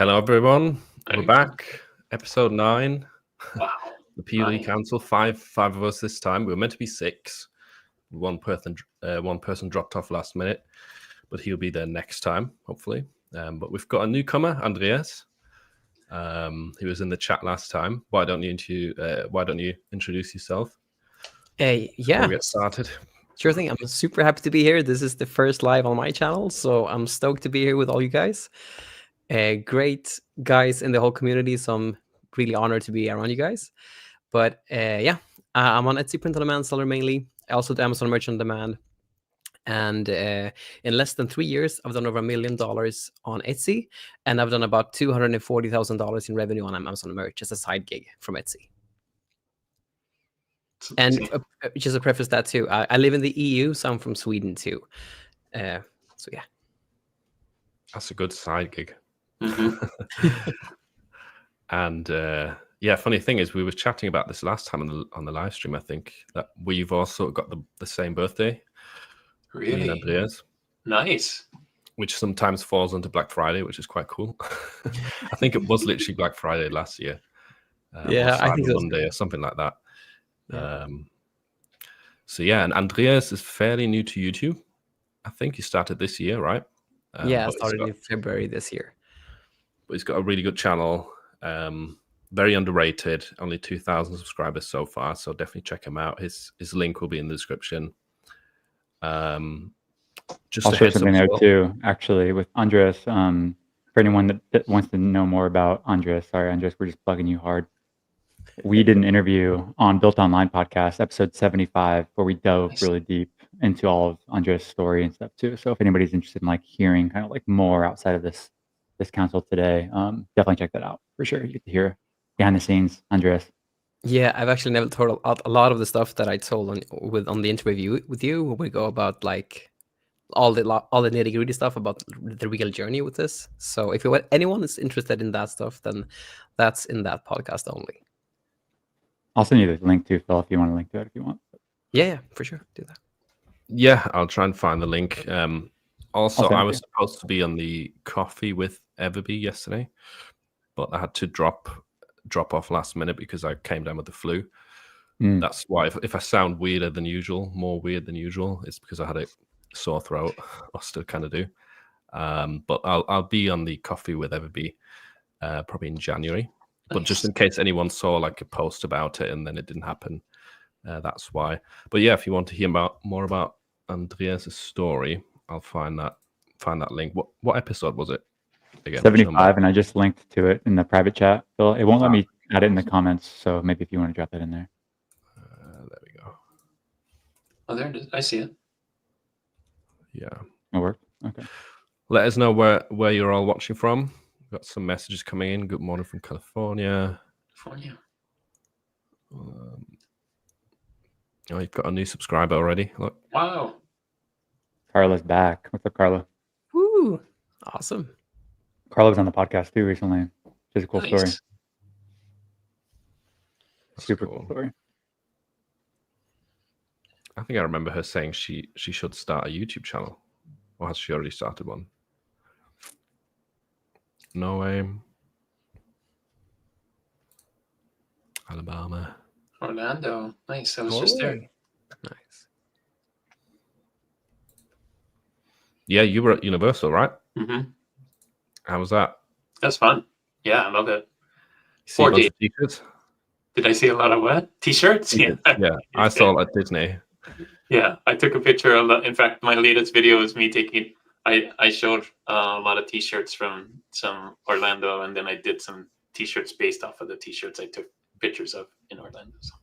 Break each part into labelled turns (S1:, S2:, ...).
S1: Hello, everyone.
S2: There
S1: We're
S2: you go.
S1: back. Episode 9.
S2: Wow.
S1: The PUD
S2: Nice.
S1: Council. Five of us this time. We were meant to be 6. One person dropped off last minute, but he'll be there next time, hopefully. But we've got a newcomer, Andreas. He was in the chat last time. Why don't you introduce yourself?
S3: Yeah.
S1: Before we get started.
S3: Sure thing. I'm super happy to be here. This is the first live on my channel, so I'm stoked to be here with all you guys. Great guys in the whole community, so I'm really honored to be around you guys. But I'm on Etsy print on demand seller mainly. I also do Amazon merch on demand. And in less than 3 years, I've done over $1 million on Etsy, and I've done about $240,000 in revenue on Amazon merch as a side gig from Etsy. And just to preface that too, I live in the EU, so I'm from Sweden too. So yeah,
S1: that's a good side gig.
S2: Mm-hmm.
S1: And funny thing is, we were chatting about this last time on the live stream. I think that we've also got the same birthday.
S2: Really?
S1: Me and Andreas.
S2: Nice.
S1: Which sometimes falls onto Black Friday, which is quite cool. I think it was literally Black Friday last year.
S3: Yeah, I think
S1: Monday or something like that. Yeah. And Andreas is fairly new to YouTube. I think he started this year, right?
S3: I started in February this year.
S1: But he's got a really good channel. Very underrated. Only 2,000 subscribers so far, so definitely check him out. His link will be in the description. Just
S4: I'll share something there too, actually, with Andres. For anyone that wants to know more about Andres, sorry, Andres, we're just plugging you hard. We did an interview on Built Online podcast, episode 75, where we dove really deep into all of Andres' story and stuff too. So if anybody's interested in like hearing kind of like more outside of this council today, definitely check that out for sure. You get to hear behind the scenes, Andres.
S3: Yeah, I've actually never told a lot of the stuff that I told on the interview with you. We go about like all the nitty gritty stuff about the real journey with this. So if anyone is interested in that stuff, then that's in that podcast only.
S4: I'll send you the link too, Phil, if you want to link to it if you want.
S3: Yeah, for sure. Do that.
S1: Yeah, I'll try and find the link. Also, I was supposed to be on the coffee with EverBee yesterday, but I had to drop off last minute because I came down with the flu. That's why if I sound more weird than usual, it's because I had a sore throat. I still kind of do. But I'll be on the coffee with EverBee probably in January. But just in case anyone saw like a post about it and then it didn't happen, that's why. But yeah, if you want to hear more about Andreas' story, I'll find that link. What episode was it again?
S4: 75, and I just linked to it in the private chat. Phil, it won't let me add it in the comments, so maybe if you want to drop that in there.
S1: There we go.
S2: Oh, there it is. I see it.
S1: Yeah.
S4: It worked? Okay.
S1: Let us know where you're all watching from. We've got some messages coming in. Good morning from California. You've got a new subscriber already. Look.
S2: Wow.
S4: Carla's back. What's up, Carla?
S3: Woo! Awesome.
S4: Carla was on the podcast too recently. It's a cool story. Super cool story.
S1: I think I remember her saying she should start a YouTube channel. Or has she already started one? No way. Alabama.
S2: Orlando. Nice. I was just there.
S3: Nice.
S1: Yeah, you were at Universal, right?
S2: Mm-hmm.
S1: How was that?
S2: That's fun. Yeah, I love it.
S1: See a bunch of t-shirts?
S2: Did I see a lot of what? T-shirts?
S1: Yeah. I saw it at Disney.
S2: Yeah, I took a picture of that. In fact, my latest video is me taking. I showed a lot of T-shirts from some Orlando, and then I did some T-shirts based off of the T-shirts I took pictures of in Orlando. So.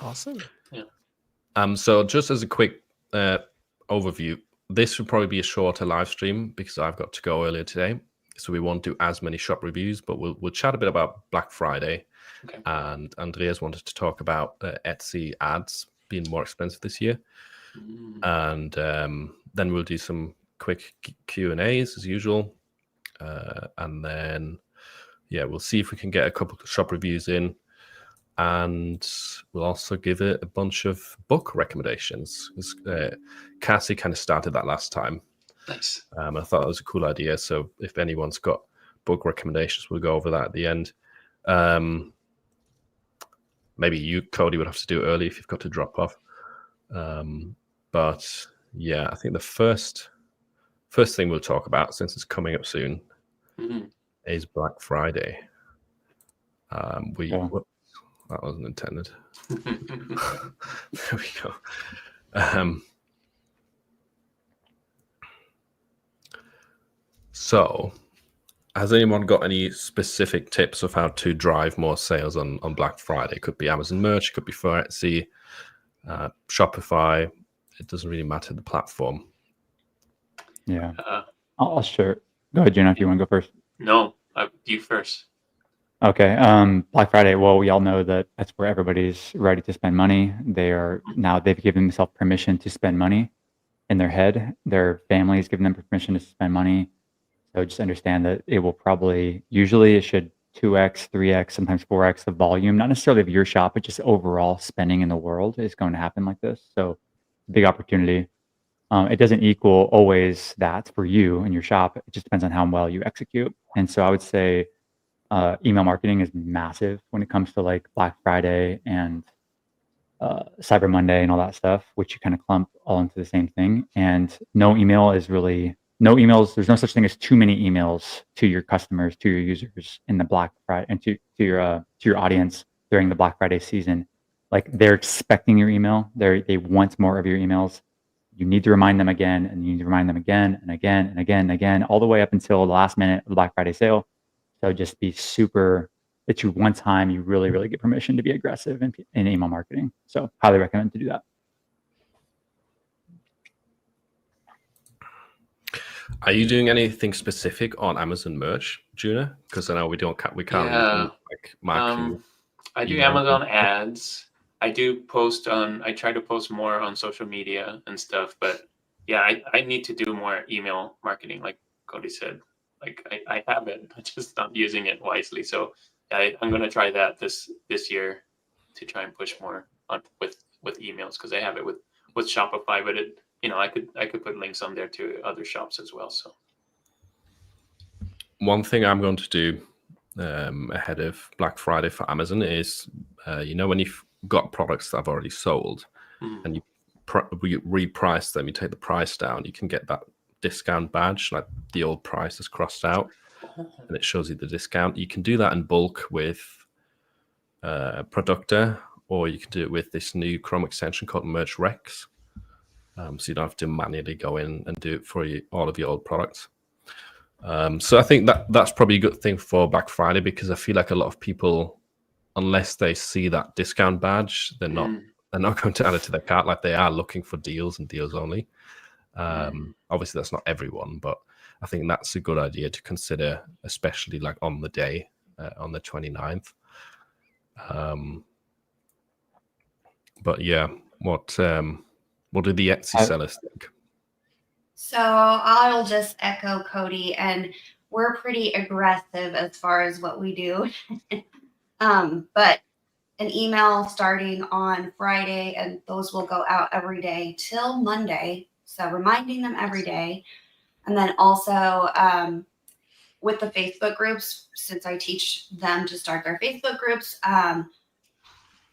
S3: Awesome.
S2: Yeah.
S1: So just as a quick overview, this would probably be a shorter live stream because I've got to go earlier today. So we won't do as many shop reviews, but we'll chat a bit about Black Friday.
S2: Okay.
S1: And Andreas wanted to talk about Etsy ads being more expensive this year. And then we'll do some quick Q&As as usual. And then, we'll see if we can get a couple of shop reviews in. And we'll also give it a bunch of book recommendations. Cassie kind of started that last time.
S2: Nice.
S1: I thought it was a cool idea. So if anyone's got book recommendations. We'll go over that at the end. Maybe you, Cody, would have to do it early if you've got to drop off. But yeah, I think the first thing we'll talk about, since it's coming up soon, is Black Friday. Whoops, that wasn't intended. There we go. So, has anyone got any specific tips of how to drive more sales on Black Friday? It could be Amazon merch, it could be for Etsy, Shopify. It doesn't really matter the platform.
S4: Yeah. I'll share. Go ahead, Jenna, if you want to go first.
S2: No, you first.
S4: Okay. Black Friday. Well, we all know that that's where everybody's ready to spend money. They've given themselves permission to spend money in their head. Their families giving them permission to spend money. So just understand that it will usually it should 2x, 3x, sometimes 4x the volume, not necessarily of your shop, but just overall spending in the world is going to happen like this. So big opportunity. It doesn't equal always that for you and your shop. It just depends on how well you execute. And so I would say email marketing is massive when it comes to like Black Friday and Cyber Monday and all that stuff, which you kind of clump all into the same thing. And no emails. There's no such thing as too many emails to your customers, to your users in the Black Friday, and to your audience during the Black Friday season. Like they're expecting your email. They want more of your emails. You need to remind them again, and you need to remind them again and again and again and again, all the way up until the last minute of the Black Friday sale. So just be super. It's your one time you really, really get permission to be aggressive in email marketing. So highly recommend to do that.
S1: Are you doing anything specific on Amazon merch, Juna? Because I know we can't like marketing.
S2: I do Amazon ads. I try to post more on social media and stuff, but yeah, I need to do more email marketing, like Cody said. Like I have it, I just not using it wisely. So I'm gonna try that this year to try and push more on with emails, because I have it with Shopify, but I could put links on there to other shops as well. So
S1: one thing I'm going to do ahead of Black Friday for Amazon is, when you've got products that I've already sold and you reprice them, you take the price down, you can get that discount badge, like the old price is crossed out and it shows you the discount. You can do that in bulk with Producta, or you can do it with this new Chrome extension called Merch Rex. So you don't have to manually go in and do it for all of your old products. So I think that's probably a good thing for Black Friday, because I feel like a lot of people, unless they see that discount badge, they're not going to add it to their cart. Like they are looking for deals and deals only. Obviously that's not everyone, but I think that's a good idea to consider, especially like on the day, on the 29th. But yeah, what do the Etsy sellers think?
S5: So I'll just echo Cody, and we're pretty aggressive as far as what we do. But an email starting on Friday, and those will go out every day till Monday. So reminding them every day. And then also with the Facebook groups, since I teach them to start their Facebook groups,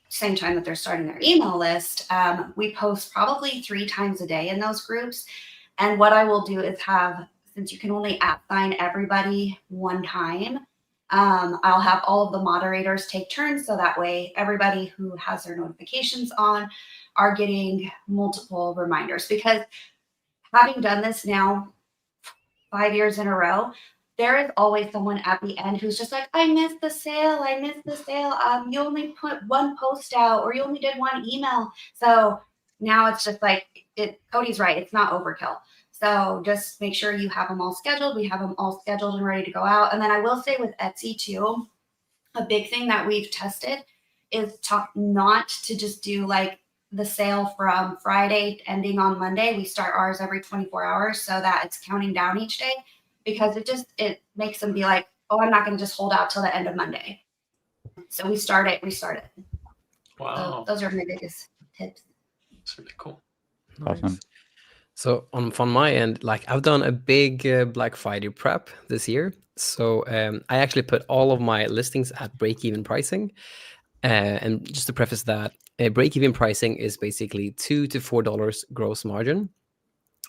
S5: same time that they're starting their email list, we post probably 3 times a day in those groups. And what I will do is since you can only assign everybody one time, I'll have all of the moderators take turns, so that way everybody who has their notifications on are getting multiple reminders. Because having done this now 5 years in a row, there is always someone at the end who's just like, I missed the sale. You only put one post out, or you only did one email. So now it's just like, Cody's right. It's not overkill. So just make sure you have them all scheduled. We have them all scheduled and ready to go out. And then I will say with Etsy too, a big thing that we've tested is not to just do like the sale from Friday ending on Monday. We start ours every 24 hours so that it's counting down each day, because it makes them be like, oh, I'm not going to just hold out till the end of Monday. So we start it.
S2: Wow.
S5: So those are my biggest tips.
S2: That's really cool.
S4: Awesome.
S3: So on my end, like I've done a big Black Friday prep this year. So I actually put all of my listings at break-even pricing. And just to preface that, break-even pricing is basically $2 to $4 gross margin.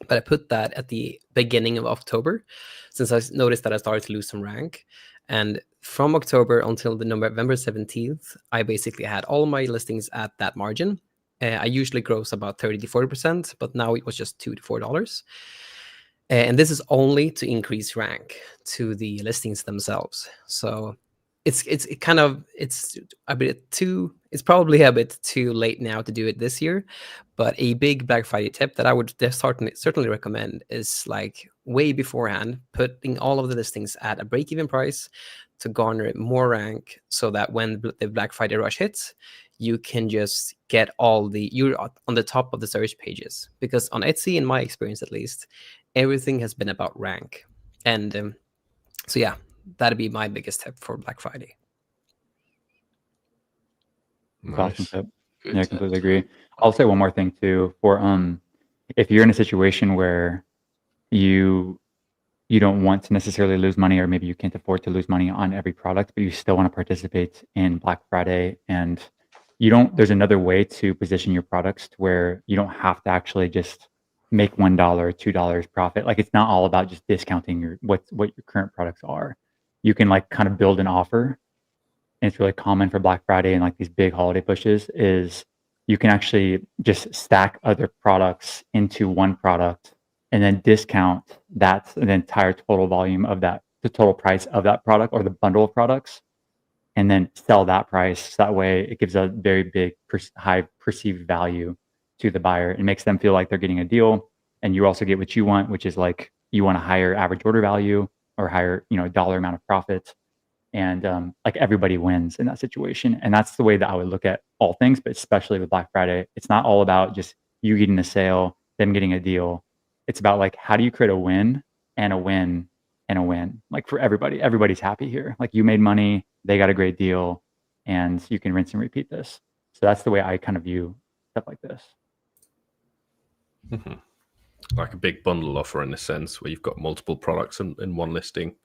S3: But I put that at the beginning of October, since I noticed that I started to lose some rank. And from October until the November 17th, I basically had all my listings at that margin. I usually gross about 30 to 40%, but now it was just $2 to $4. And this is only to increase rank to the listings themselves. So it's a bit too, it's probably a bit too late now to do it this year. But a big Black Friday tip that I would certainly recommend is like way beforehand, putting all of the listings at a break-even price to garner more rank, so that when the Black Friday rush hits, you can just get you're on the top of the search pages. Because on Etsy, in my experience at least, everything has been about rank. And so yeah, that'd be my biggest tip for Black Friday.
S4: Awesome tip.
S2: Good
S4: Yeah, I
S2: tip.
S4: completely agree. I'll say one more thing too. For if you're in a situation where you don't want to necessarily lose money, or maybe you can't afford to lose money on every product, but you still want to participate in Black Friday, and there's another way to position your products to where you don't have to actually just make $1, $2 profit. Like, it's not all about just discounting what your current products are. You can like kind of build an offer. And it's really common for Black Friday and like these big holiday pushes, is you can actually just stack other products into one product and then discount the entire total volume of the total price of that product or the bundle of products, and then sell that price. That way it gives a very big high perceived value to the buyer. It makes them feel like they're getting a deal, and you also get what you want, which is like you want a higher average order value or higher dollar amount of profit. And like everybody wins in that situation. And that's the way that I would look at all things, but especially with Black Friday. It's not all about just you getting a sale, them getting a deal. It's about like, how do you create a win and a win and a win? Like, for everybody, everybody's happy here. Like, you made money, they got a great deal, and you can rinse and repeat this. So that's the way I kind of view stuff like this.
S1: Mm-hmm. Like a big bundle offer in a sense, where you've got multiple products in one listing.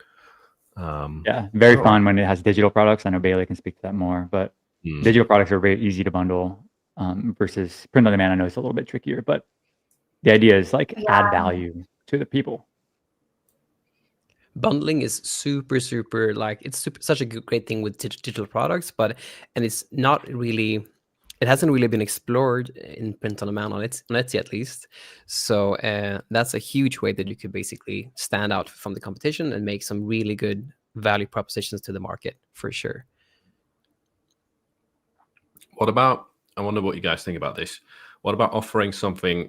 S4: Yeah, very fun when it has digital products. I know Bailey can speak to that more, but digital products are very easy to bundle versus print on demand. I know it's a little bit trickier, but the idea is like add value to the people.
S3: Bundling is super like, it's such a great thing with digital products, and it's not really, it hasn't really been explored in print on demand on Etsy at least. So that's a huge way that you could basically stand out from the competition and make some really good value propositions to the market, for sure.
S1: What about, I wonder what you guys think about this. What about offering something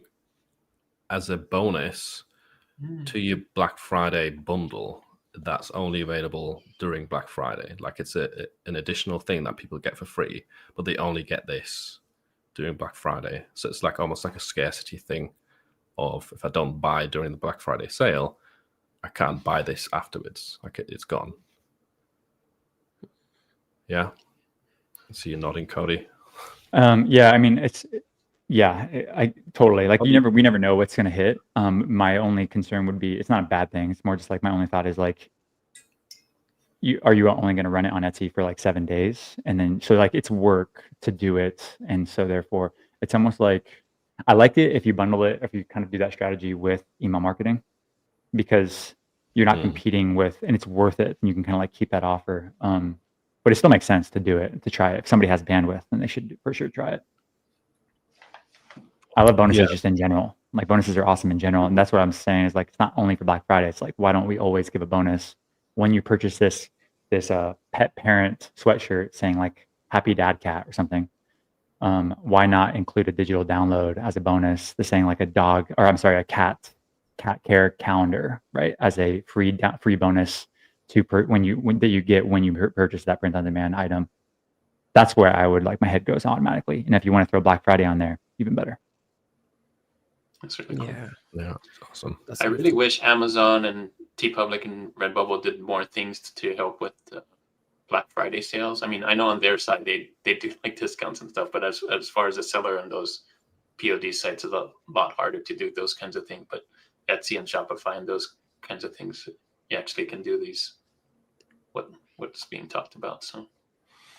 S1: as a bonus to your Black Friday bundle that's only available during Black Friday? Like, it's an additional thing that people get for free, but they only get this during Black Friday. So it's like almost like a scarcity thing of, if I don't buy during the Black Friday sale, I can't buy this afterwards. Like, it's gone. Yeah. So you're nodding, Cody.
S4: Yeah, I mean, I totally, like, we never know what's going to hit. My only concern would be, it's not a bad thing. It's more just like, my only thought is like, are you only going to run it on Etsy for like 7 days? And then, so like, it's work to do it. And so therefore it's almost like, I liked it if you bundle it, if you kind of do that strategy with email marketing, because you're not competing with, and it's worth it. And you can kind of like keep that offer. But it still makes sense to do it, to try it. If somebody has bandwidth, then they should for sure try it. I love bonuses just in general. Like, bonuses are awesome in general. And that's what I'm saying, is like, it's not only for Black Friday. It's like, why don't we always give a bonus when you purchase this pet parent sweatshirt saying like happy dad cat or something? Why not include a digital download as a bonus, the saying like a cat care calendar, right? As a free bonus when you get when you purchase that print on demand item. That's where I would, like, my head goes automatically. And if you want to throw Black Friday on there, even better.
S2: That's really cool.
S3: Yeah,
S1: That's awesome.
S2: I really wish Amazon and TeePublic and Redbubble did more things to help with Black Friday sales. I mean, I know on their side they do like discounts and stuff, but as far as the seller and those POD sites is a lot harder to do those kinds of things. But Etsy and Shopify and those kinds of things, you actually can do these. What's being talked about. So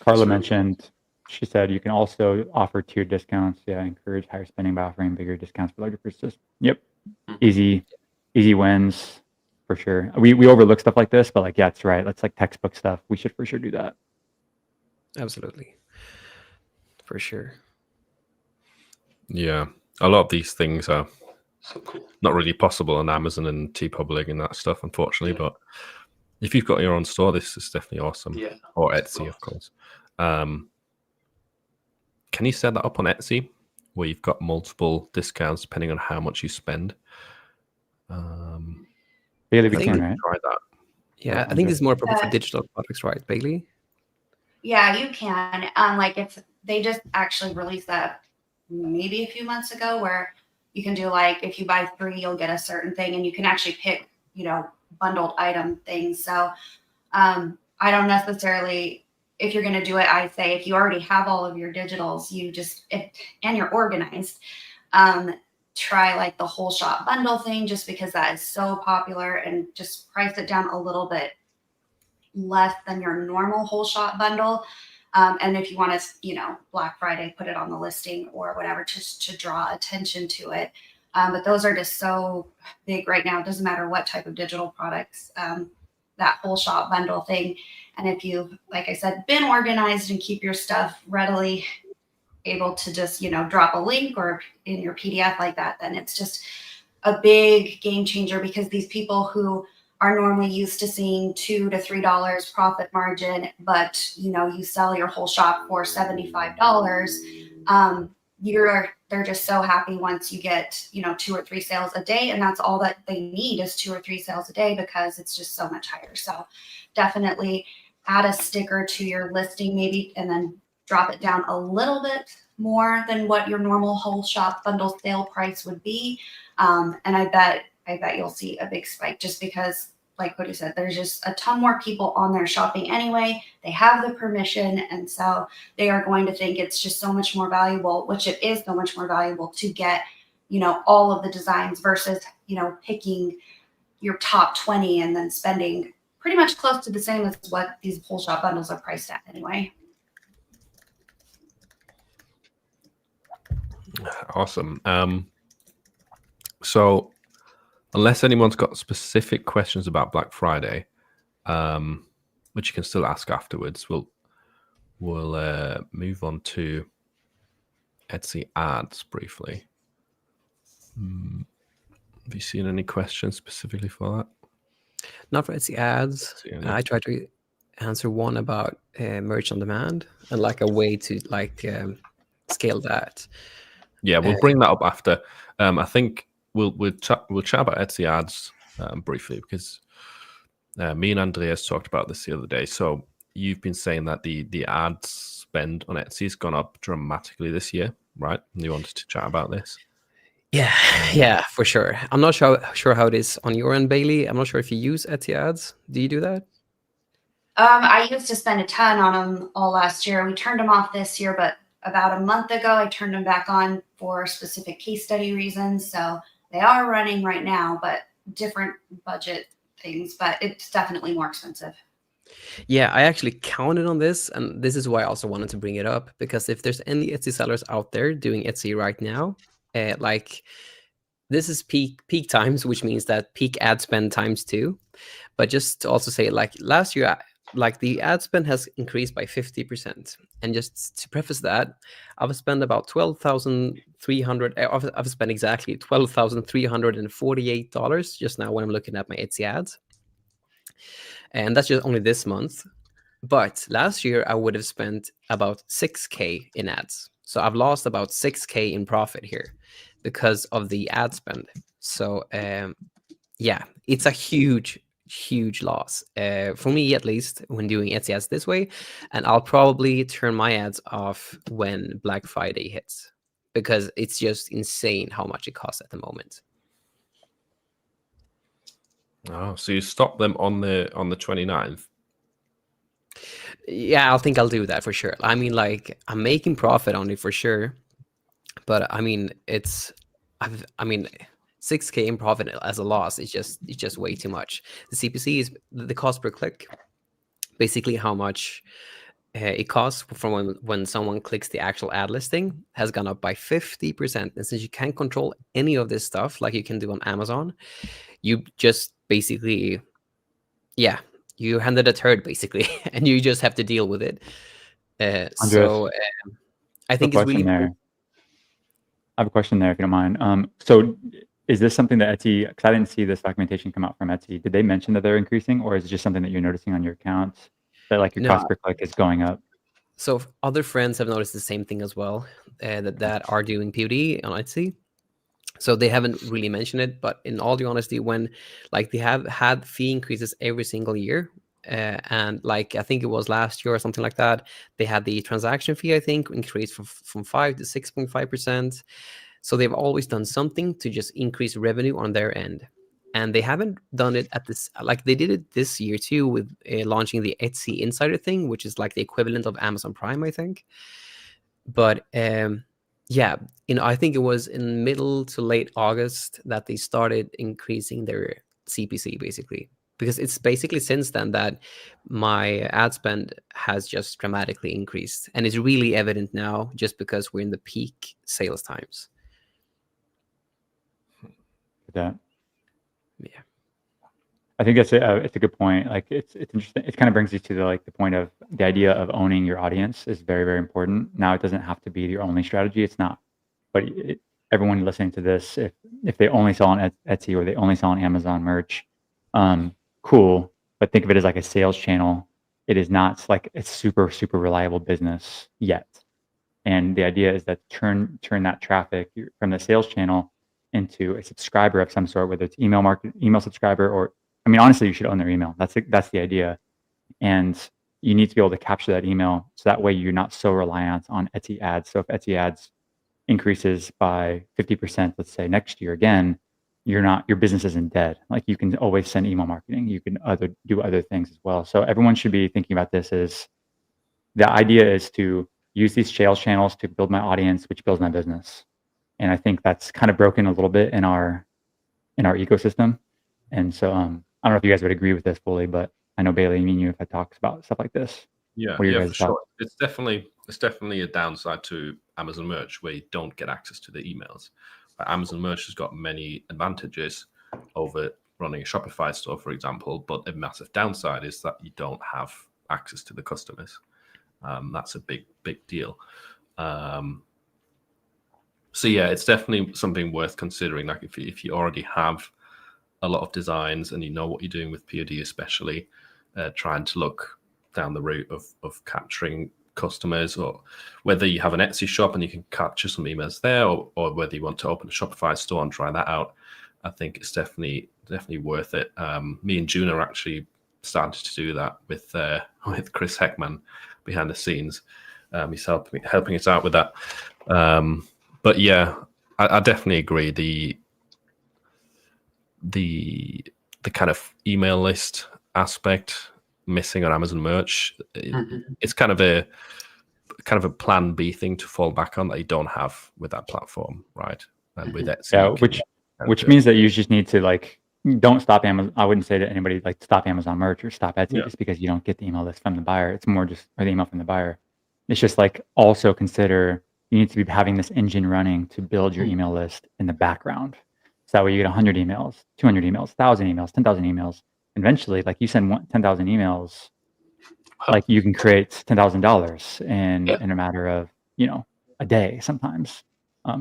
S4: Carla mentioned, she said you can also offer tiered discounts. Yeah, encourage higher spending by offering bigger discounts for larger purchases. Yep, easy wins for sure. We overlook stuff like this, but like, yeah, it's right. That's like textbook stuff. We should for sure do that.
S3: Absolutely, for sure.
S1: Yeah, a lot of these things are
S2: so cool.
S1: not really possible on Amazon and TeePublic and that stuff, unfortunately. But if you've got your own store, this is definitely awesome.
S2: Yeah,
S1: or Etsy, of course. Can you set that up on Etsy where you've got multiple discounts depending on how much you spend?
S4: Bailey, we can, right?
S1: Try that.
S3: Yeah, I think this is more appropriate for digital products, right, Bailey?
S5: Yeah, you can. Like if they just actually released that maybe a few months ago, where you can do like if you buy 3, you'll get a certain thing, and you can actually pick, bundled item things. So I don't necessarily, if you're going to do it, I say if you already have all of your digitals, and you're organized, try like the whole shop bundle thing, just because that is so popular, and just price it down a little bit less than your normal whole shop bundle. And if you want to, Black Friday, put it on the listing or whatever, just to draw attention to it. But those are just so big right now. It doesn't matter what type of digital products, that whole shop bundle thing. And if you've, like I said, been organized and keep your stuff readily able to just, drop a link or in your PDF like that, then it's just a big game changer, because these people who are normally used to seeing $2 to $3 profit margin, but you sell your whole shop for $75, they're just so happy once you get 2 or 3 sales a day, and that's all that they need is 2 or 3 sales a day, because it's just so much higher. So definitely add a sticker to your listing maybe, and then drop it down a little bit more than what your normal whole shop bundle sale price would be, and I bet you'll see a big spike, just because, like Cody said, there's just a ton more people on there shopping anyway. They have the permission, and so they are going to think it's just so much more valuable, which it is so much more valuable to get, all of the designs versus, picking your top 20 and then spending pretty much close to the same as what these whole shop bundles are priced at anyway.
S1: Awesome. So unless anyone's got specific questions about Black Friday, which you can still ask afterwards, we'll move on to Etsy ads briefly. Have you seen any questions specifically for that?
S3: Not for Etsy ads. I tried to answer one about merch on demand and like a way to scale that.
S1: Yeah, we'll bring that up after. I think we'll chat about Etsy ads briefly, because me and Andreas talked about this the other day. So you've been saying that the ad spend on Etsy has gone up dramatically this year, right? And you wanted to chat about this?
S3: Yeah, for sure. I'm not sure how it is on your end, Bailey. I'm not sure if you use Etsy ads. Do you do that?
S5: I used to spend a ton on them all last year. We turned them off this year, but about a month ago, I turned them back on for specific case study reasons. So they are running right now, but different budget things, but it's definitely more expensive.
S3: Yeah, I actually counted on this, and this is why I also wanted to bring it up, because if there's any Etsy sellers out there doing Etsy right now, this is peak times, which means that peak ad spend times 2. But just to also say, like last year, the ad spend has increased by 50%. And just to preface that, I've spent about $12,300. I've spent exactly $12,348 just now when I'm looking at my Etsy ads, and that's just only this month. But last year I would have spent about $6K in ads, so I've lost about $6K in profit here because of the ad spend. So yeah, it's a huge loss for me, at least when doing Etsy ads this way. And I'll probably turn my ads off when Black Friday hits, because it's just insane how much it costs at the moment.
S1: Oh, so you stop them on the 29th?
S3: Yeah, I think I'll do that for sure. I mean, like, I'm making profit on it for sure, But I mean, I mean, 6K in profit as a loss is just way too much. The CPC is the cost per click, basically how much it costs from when someone clicks the actual ad listing has gone up by 50%. And since you can't control any of this stuff like you can do on Amazon, you just basically, yeah, you handed a turd basically, and you just have to deal with it. So I think it's really
S4: there. I have a question there, if you don't mind. So is this something that Etsy, because I didn't see this documentation come out from Etsy, did they mention that they're increasing, or is it just something that you're noticing on your accounts, that like your cost per click is going up?
S3: So other friends have noticed the same thing as well, that are doing POD on Etsy. So they haven't really mentioned it, but in all the honesty, when like they have had fee increases every single year, and like I think it was last year or something like that, they had the transaction fee, I think, increased from 5 to 6.5%. So they've always done something to just increase revenue on their end. And they haven't done it at this, like they did it this year too with launching the Etsy Insider thing, which is like the equivalent of Amazon Prime, I think. But yeah, I think it was in middle to late August that they started increasing their CPC basically, because it's basically since then that my ad spend has just dramatically increased, and it's really evident now just because we're in the peak sales times.
S4: That.
S3: Yeah,
S4: I think it's a good point. Like it's interesting. It kind of brings you to the point of the idea of owning your audience is very, very important. Now it doesn't have to be your only strategy. It's not, but everyone listening to this, if they only sell on Etsy or they only sell on Amazon merch, cool. But think of it as like a sales channel. It is not like a super, super reliable business yet. And the idea is that turn that traffic from the sales channel into a subscriber of some sort, whether it's email subscriber, or I mean, honestly, you should own their email. That's the idea. And you need to be able to capture that email so that way you're not so reliant on Etsy ads. So if Etsy ads increases by 50%, let's say next year again, your business isn't dead. Like you can always send email marketing. You can do other things as well. So everyone should be thinking about this as the idea is to use these sales channels to build my audience, which builds my business. And I think that's kind of broken a little bit in our ecosystem. And so I don't know if you guys would agree with this fully, but I know Bailey, me and you have had talks about stuff like this.
S1: Yeah, for sure. It's definitely a downside to Amazon merch where you don't get access to the emails. But Amazon merch has got many advantages over running a Shopify store, for example. But a massive downside is that you don't have access to the customers. That's a big deal. So yeah, it's definitely something worth considering. Like if you already have a lot of designs and you know what you're doing with POD, especially trying to look down the route of capturing customers, or whether you have an Etsy shop and you can capture some emails there, or whether you want to open a Shopify store and try that out, I think it's definitely worth it. Me and June are actually started to do that with Chris Heckman behind the scenes. He's helping us out with that. But yeah, I definitely agree. The kind of email list aspect missing on Amazon merch, it's kind of a plan B thing to fall back on that you don't have with that platform, right? And with Etsy,
S4: yeah, which means that you just need to don't stop Amazon. I wouldn't say to anybody stop Amazon merch or stop Etsy just because you don't get the email list from the buyer. It's more just or the email from the buyer. It's just also consider you need to be having this engine running to build your email list in the background. So that way you get 100 emails, 200 emails, 1,000 emails, 10,000 emails. Eventually, you send 10,000 emails, you can create $10,000 in a matter of a day sometimes.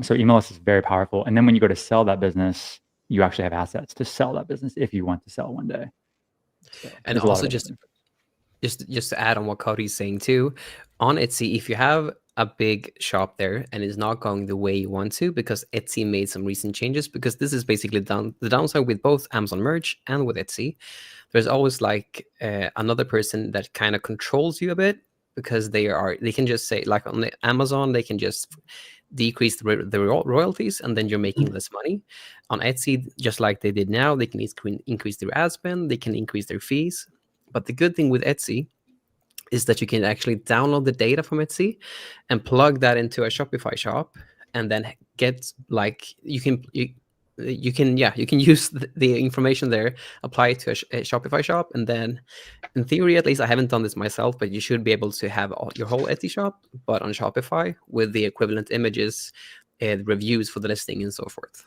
S4: So email list is very powerful. And then when you go to sell that business, you actually have assets to sell that business if you want to sell one day. So
S3: and also just to add on what Cody's saying too, on Etsy, if you have a big shop there and it's not going the way you want to, because Etsy made some recent changes, because this is basically the downside with both Amazon merch and with Etsy, there's always another person that kind of controls you a bit, because they can just say, on the Amazon, they can just decrease the royalties and then you're making less money. On Etsy, just like they did now, they can increase their ad spend, they can increase their fees. But the good thing with Etsy is that you can actually download the data from Etsy and plug that into a Shopify shop and then get like you can use the information there, apply it to a Shopify shop, and then in theory, at least, I haven't done this myself, but you should be able to have your whole Etsy shop, but on Shopify with the equivalent images, reviews for the listing, and so forth.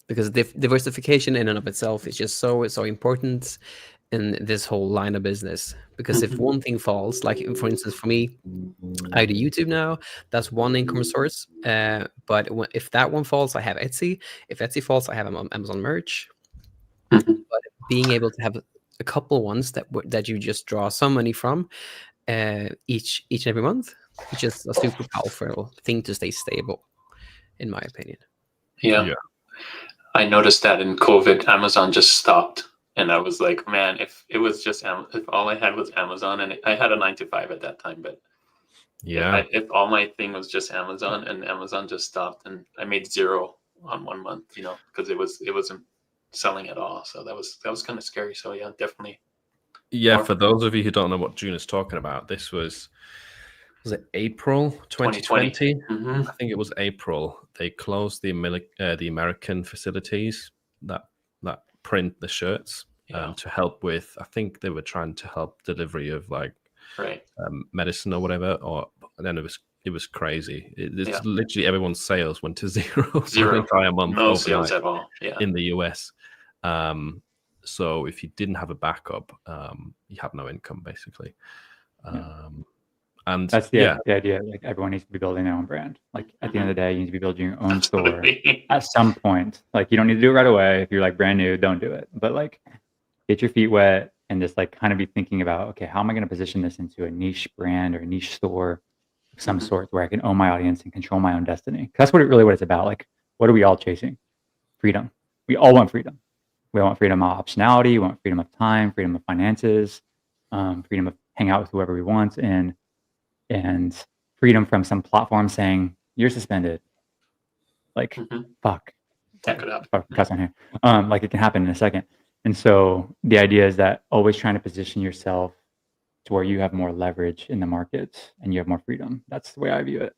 S3: Because diversification in and of itself is just so important in this whole line of business. Because if one thing falls, like for instance for me, I do YouTube now, that's one income source. But if that one falls, I have Etsy. If Etsy falls, I have Amazon merch. But being able to have a couple ones that you just draw some money from each and every month, it's just a super powerful thing to stay stable, in my opinion.
S2: Yeah. I noticed that in COVID, Amazon just stopped. And I was like, man, if it was just, if all I had was Amazon, and I had a 9-to-5 at that time, but if all my thing was just Amazon and Amazon just stopped, and I made zero on 1 month, because it wasn't selling at all. So that was kind of scary. So yeah, definitely.
S1: Yeah. For those of you who don't know what June is talking about, this was it April 2020? I think it was April. They closed the American facilities that print the shirts to help with, I think they were trying to help delivery of like medicine or whatever, and then it was crazy. It's literally everyone's sales went to zero for the entire month.
S2: No sales at all. Yeah.
S1: In the US. So if you didn't have a backup, you have no income basically. And
S4: that's the idea. Like everyone needs to be building their own brand. Like at the end of the day, you need to be building your own store at some point. Like you don't need to do it right away. If you're like brand new, don't do it. But like get your feet wet and just like kind of be thinking about, okay, how am I going to position this into a niche brand or a niche store of some sort where I can own my audience and control my own destiny? That's what it's about. Like, what are we all chasing? Freedom. We all want freedom. We all want freedom of optionality. We want freedom of time, freedom of finances, freedom of hang out with whoever we want, and freedom from some platform saying you're suspended. Like, fuck. Cuss on here. Like it can happen in a second. And so the idea is that always trying to position yourself to where you have more leverage in the market and you have more freedom. That's the way I view it.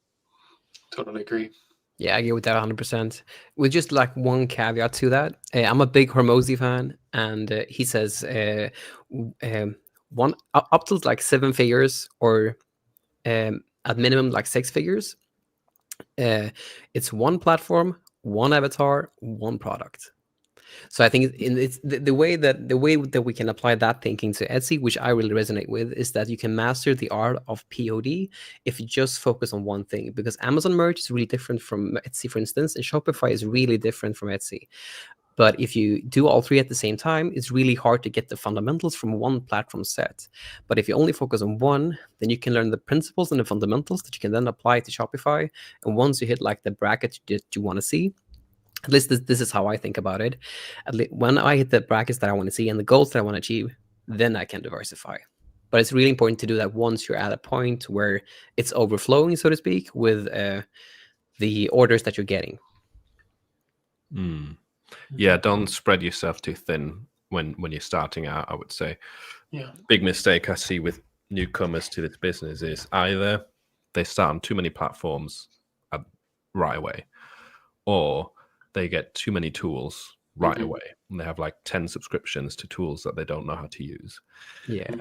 S2: Totally agree.
S3: Yeah, I agree with that 100%. With just like one caveat to that, I'm a big Hormozy fan, and he says one up to like 7 figures or at minimum like 6 figures. It's one platform, one avatar, one product. So I think it's the way that we can apply that thinking to Etsy, which I really resonate with, is that you can master the art of POD if you just focus on one thing. Because Amazon merch is really different from Etsy, for instance, and Shopify is really different from Etsy. But if you do all three at the same time, it's really hard to get the fundamentals from one platform set. But if you only focus on one, then you can learn the principles and the fundamentals that you can then apply to Shopify. And once you hit like the bracket that you want to see, at least this is how I think about it. When I hit the brackets that I want to see and the goals that I want to achieve, then I can diversify. But it's really important to do that once you're at a point where it's overflowing, so to speak, with the orders that you're getting.
S1: Yeah, don't spread yourself too thin when you're starting out, I would say.
S2: Yeah.
S1: Big mistake I see with newcomers to this business is either they start on too many platforms right away, or they get too many tools right away, and they have like 10 subscriptions to tools that they don't know how to use.
S3: Yeah.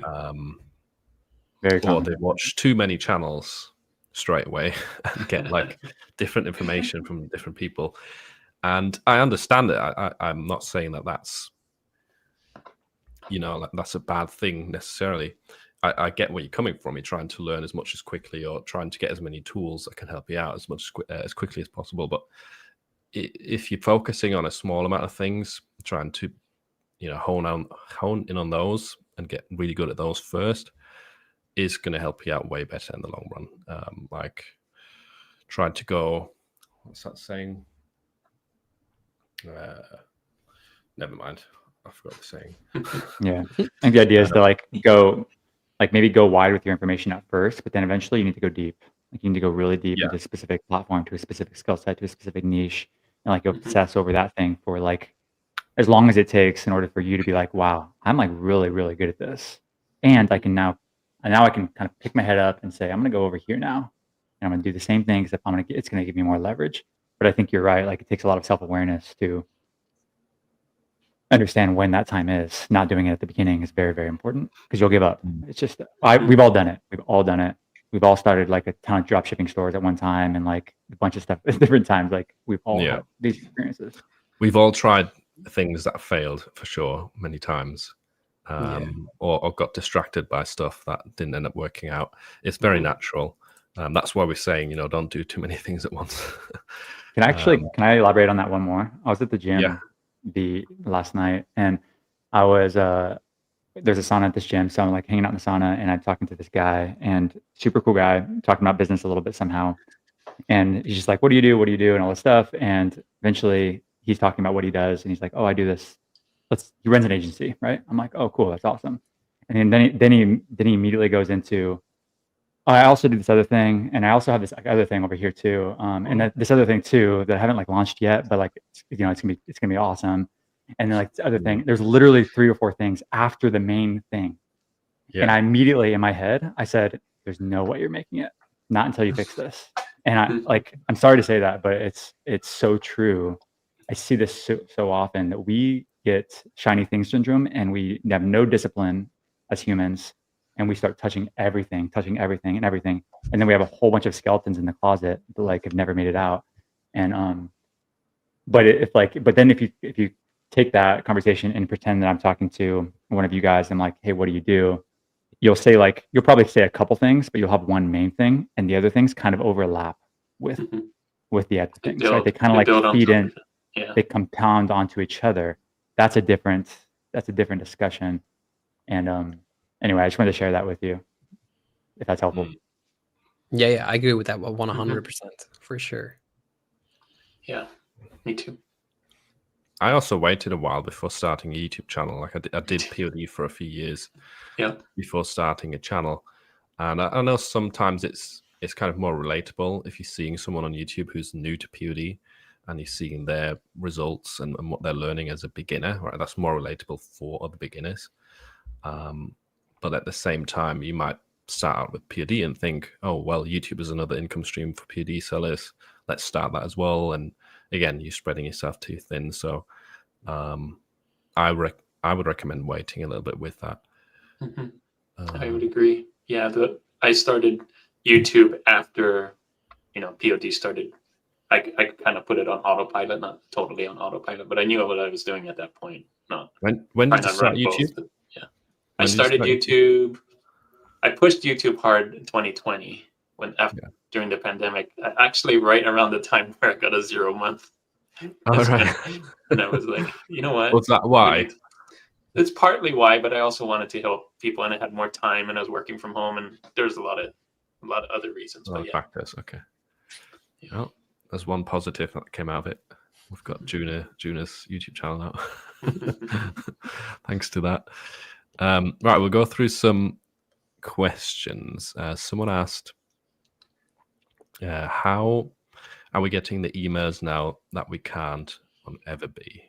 S1: Or they watch too many channels straight away and get like different information from different people. And I understand it. I'm not saying that that's, that's a bad thing necessarily. I get where you're coming from. You're trying to learn as much as quickly, or trying to get as many tools that can help you out as quickly as possible. But if you're focusing on a small amount of things, trying to, hone in on those and get really good at those first, is going to help you out way better in the long run. Like trying to go, what's that saying? Never mind. I forgot the saying.
S4: Yeah. I think the idea is to maybe go wide with your information at first, but then eventually you need to go deep. Like you need to go really deep into a specific platform, to a specific skill set, to a specific niche, and like obsess over that thing for like as long as it takes in order for you to be like, wow, I'm like really, really good at this. And I can now I can kind of pick my head up and say, I'm going to go over here now and I'm going to do the same thing except it's going to give me more leverage. But I think you're right. Like, it takes a lot of self-awareness to understand when that time is. Not doing it at the beginning is very, very important, because you'll give up. It's just, we've all done it. We've all done it. We've all started like a ton of drop shipping stores at one time, and like a bunch of stuff at different times. Like, we've all had these experiences.
S1: We've all tried things that failed for sure many times, or got distracted by stuff that didn't end up working out. It's very natural. That's why we're saying, don't do too many things at once.
S4: Can I elaborate on that one more? I was at the gym last night, and I was there's a sauna at this gym, so I'm like hanging out in the sauna, and I'm talking to this guy, and super cool guy, talking about business a little bit somehow. And he's just like, what do you do? What do you do? And all this stuff. And eventually he's talking about what he does. And he's like, oh, I do this. He runs an agency, right? I'm like, oh, cool. That's awesome. And then he immediately goes into, I also do this other thing. And I also have this other thing over here too. And this other thing too, that I haven't like launched yet, but like, it's going to be awesome. And then like this other thing, there's literally 3 or 4 things after the main thing. Yeah. And I immediately in my head, I said, there's no way you're making it. Not until you fix this. And I'm sorry to say that, but it's so true. I see this so often, that we get shiny thing syndrome, and we have no discipline as humans, and we start touching everything. And then we have a whole bunch of skeletons in the closet that like have never made it out. And but then if you take that conversation and pretend that I'm talking to one of you guys, I'm like, hey, what do you do? You'll probably say a couple things, but you'll have one main thing, and the other things kind of overlap with the other things, right? They kind of like feed in, they compound onto each other. That's a different discussion. And anyway, I just wanted to share that with you, if that's helpful.
S3: Yeah, I agree with that 100% for sure.
S2: Yeah, me too.
S1: I also waited a while before starting a YouTube channel. Like I did POD for a few years before starting a channel. And I know sometimes it's kind of more relatable if you're seeing someone on YouTube who's new to POD and you're seeing their results and what they're learning as a beginner, right? That's more relatable for other beginners. But at the same time, you might start out with POD and think, oh, well, YouTube is another income stream for POD sellers. Let's start that as well. And again, you're spreading yourself too thin. So I would recommend waiting a little bit with that.
S2: I would agree. Yeah, I started YouTube after POD started. I kind of put it on autopilot, not totally on autopilot, but I knew what I was doing at that point.
S1: When did you start YouTube?
S2: Both, I started YouTube. I pushed YouTube hard in 2020 during the pandemic. Actually, right around the time where I got a 0 month.
S1: Right.
S2: And I was like, you know what?
S1: What's that? Why?
S2: It's partly why, but I also wanted to help people, and I had more time, and I was working from home, and there's a lot of other reasons.
S1: A lot of factors. Okay. Yeah. Well, there's one positive that came out of it. We've got Juna's YouTube channel now. Thanks to that. Right, we'll go through some questions. Someone asked, how are we getting the emails now that we can't on EverBee?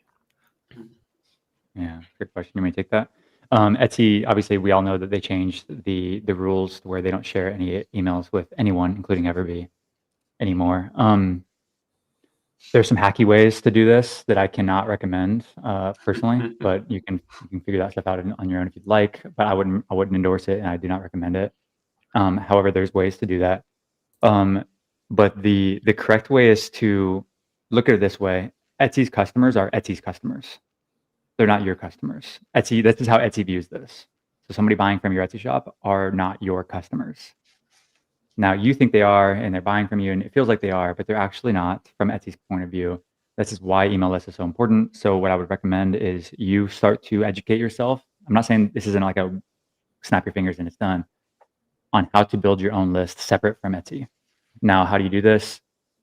S4: Yeah, good question. You may take that. Etsy, obviously, we all know that they changed the rules where they don't share any emails with anyone, including EverBee, anymore. There's some hacky ways to do this that I cannot recommend personally, but you can figure that stuff out on your own if you'd like. But I wouldn't endorse it, and I do not recommend it. However, there's ways to do that. But the correct way is to look at it this way: Etsy's customers are Etsy's customers. They're not your customers. Etsy. This is how Etsy views this. So somebody buying from your Etsy shop are not your customers. Now you think they are, and they're buying from you, and it feels like they are, but they're actually not from Etsy's point of view. This is why email lists is so important. So what I would recommend is you start to educate yourself. I'm not saying this isn't like a snap your fingers and it's done, on how to build your own list separate from Etsy. Now, how do you do this?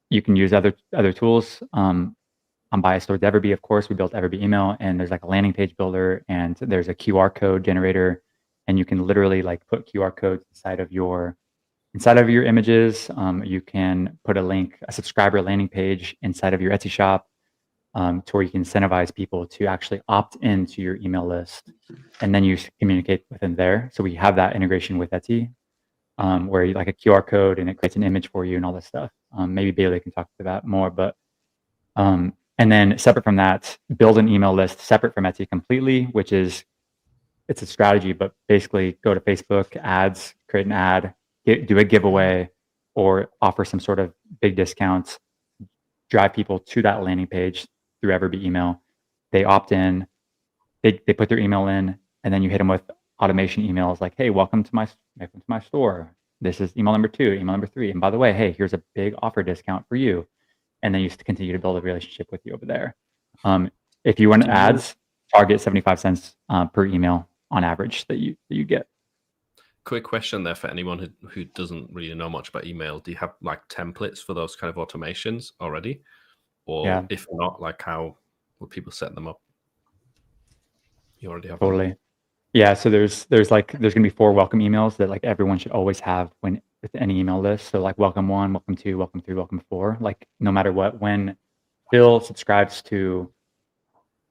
S4: You can use other tools. I'm biased towards EverBee, of course. We built EverBee email, and there's like a landing page builder, and there's a QR code generator, and you can literally like put QR codes inside of your images. You can put a subscriber landing page inside of your Etsy shop, to where you can incentivize people to actually opt into your email list, and then you communicate with them there. So we have that integration with Etsy. where you like a QR code and it creates an image for you and all this stuff. Maybe Bailey can talk to that more, but and then separate from that, build an email list separate from Etsy completely, which is it's a strategy, but basically go to Facebook ads, create an ad, do a giveaway, or offer some sort of big discounts, drive people to that landing page through EverBee email. They opt in, they put their email in, and then you hit them with automation emails like, hey, welcome to my store. This is email number 2, email number 3. And by the way, hey, here's a big offer discount for you. And then you continue to build a relationship with you over there. If you want ads, target 75 cents per email on average that you get.
S1: Quick question there for anyone who doesn't really know much about email. Do you have like templates for those kind of automations already? Or if not, like how would people set them up? You already have
S4: Totally.
S1: them?
S4: Yeah, so there's gonna be 4 welcome emails that like everyone should always have with any email list. So like welcome 1, welcome 2, welcome 3, welcome 4. Like no matter what, when Phil subscribes to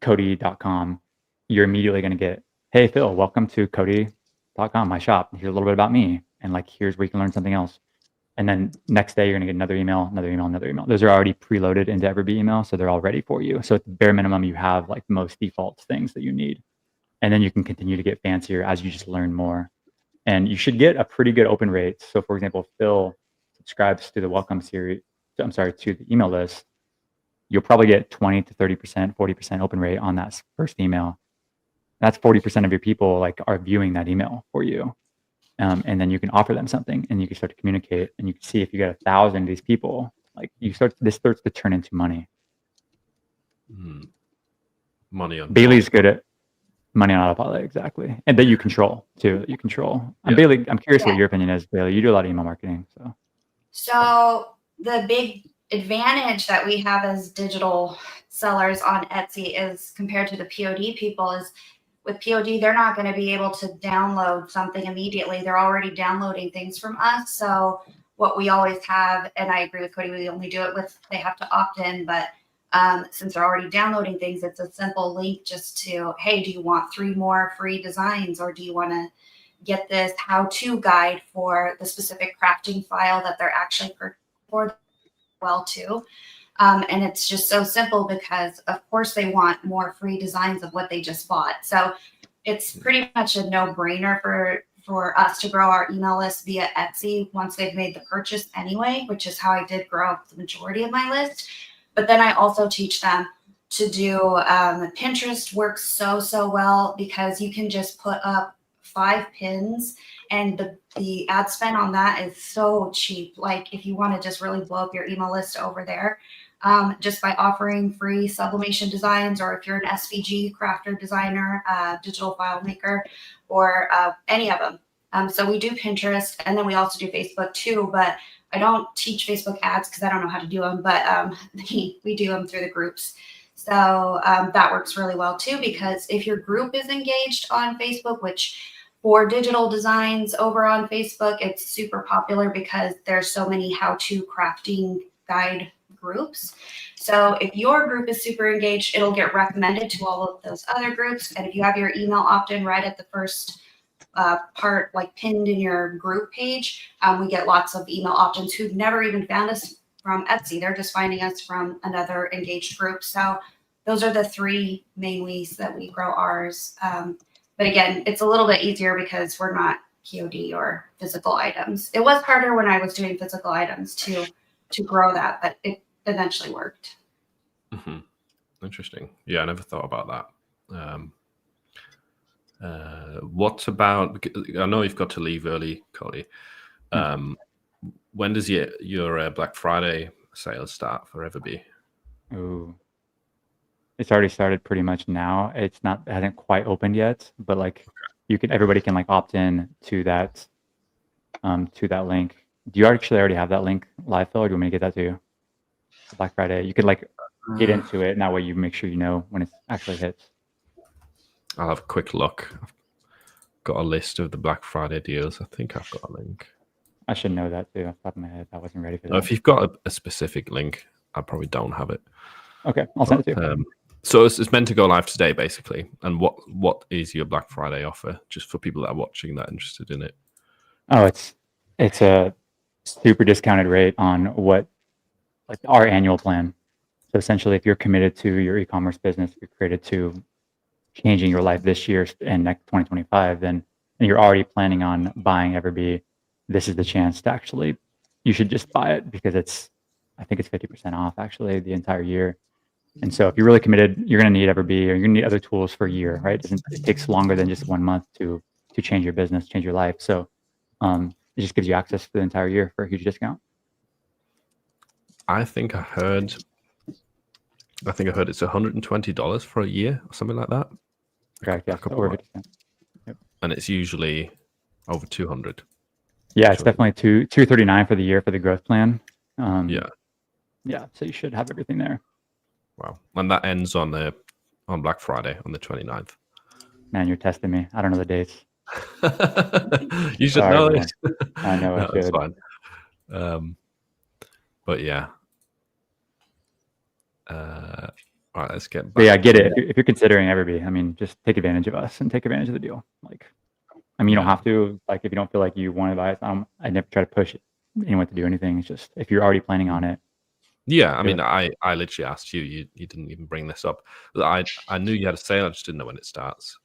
S4: Cody.com, you're immediately gonna get, hey Phil, welcome to Cody.com, my shop. Here's a little bit about me, and like here's where you can learn something else. And then next day you're gonna get another email, another email, another email. Those are already preloaded into EverBee email, so they're all ready for you. So at the bare minimum, you have like most default things that you need. And then you can continue to get fancier as you just learn more. And you should get a pretty good open rate. So for example, if Phil subscribes to the welcome series, to the email list, you'll probably get 20 to 30%, 40% open rate on that first email. That's 40% of your people like are viewing that email for you. And then you can offer them something and you can start to communicate, and you can see if you get 1,000 of these people, like this starts to turn into money.
S1: Money on
S4: Bailey's good at money on autopilot, exactly, and that you control too. And Bailey, I'm curious what your opinion is. Bailey, you do a lot of email marketing,
S5: So the big advantage that we have as digital sellers on Etsy is compared to the POD people is with POD, they're not going to be able to download something immediately. They're already downloading things from us. So what we always have, and I agree with Cody, we only do it they have to opt in, but since they're already downloading things, it's a simple link just to, hey, do you want 3 more free designs, or do you want to get this how-to guide for the specific crafting file that they're actually purchasing for well too. And it's just so simple because of course they want more free designs of what they just bought. So it's pretty much a no-brainer for us to grow our email list via Etsy once they've made the purchase anyway, which is how I did grow the majority of my list. But then I also teach them to do Pinterest works so well because you can just put up 5 pins and the ad spend on that is so cheap. Like if you want to just really blow up your email list over there, just by offering free sublimation designs, or if you're an SVG crafter designer, digital file maker, or any of them. So we do Pinterest, and then we also do Facebook too, but I don't teach Facebook ads because I don't know how to do them, but we do them through the groups. So that works really well too, because if your group is engaged on Facebook, which for digital designs over on Facebook, it's super popular because there's so many how-to crafting guide groups. So if your group is super engaged, it'll get recommended to all of those other groups. And if you have your email opt-in right at the first part, like pinned in your group page, we get lots of email opt-ins who've never even found us from Etsy. They're just finding us from another engaged group. So those are the 3 main ways that we grow ours. But again, it's a little bit easier because we're not POD or physical items. It was harder when I was doing physical items to grow that, but it eventually worked.
S1: Interesting. Yeah, I never thought about that. What about, I know you've got to leave early, Cody. When does your Black Friday sales start for EverBee?
S4: Ooh, it's already started pretty much now. It hasn't quite opened yet, but like everybody can like opt in to that link. Do you actually already have that link live, Phil, or do you want me to get that to you? Black Friday, you could like get into it, and that way you make sure you know when it actually hits.
S1: I'll have a quick look. I've got a list of the Black Friday deals. I think I've got a link.
S4: I should know that too off the top of my head. I wasn't ready for that.
S1: If you've got a specific link, I probably don't have it.
S4: Okay, I'll send it to you.
S1: So it's meant to go live today, basically. And what is your Black Friday offer, just for people that are watching that are interested in it?
S4: Oh, it's It's a super discounted rate on what, like our annual plan. So essentially, if you're committed to your e-commerce business, you're committed to changing your life this year and next 2025, then and you're already planning on buying EverBee, this is the chance to actually, you should just buy it because I think it's 50% off actually the entire year. And so if you're really committed, you're going to need EverBee, or you're going to need other tools for a year, right? It takes longer than just 1 month to change your business, change your life. So it just gives you access for the entire year for a huge discount.
S1: I think I heard it's $120 for a year or something like that.
S4: Correct. Yeah. Over 50%.
S1: Yep. And it's usually over 200.
S4: Yeah, it's definitely $239 for the year for the growth plan.
S1: Yeah.
S4: So you should have everything there.
S1: Wow. And that ends on Black Friday on the 29th.
S4: Man, you're testing me. I don't know the dates.
S1: You should know it.
S4: I know.
S1: No,
S4: I should.
S1: it's fine. But yeah. All right, let's get back.
S4: But yeah, get it. If you're considering EverBee, I mean, just take advantage of us and take advantage of the deal. Like, I mean, you don't have to. Like, if you don't feel like you want to buy it, I never try to push anyone to do anything. It's just if you're already planning on it.
S1: Yeah, I mean, I literally asked you. You didn't even bring this up. I knew you had a sale. I just didn't know when it starts.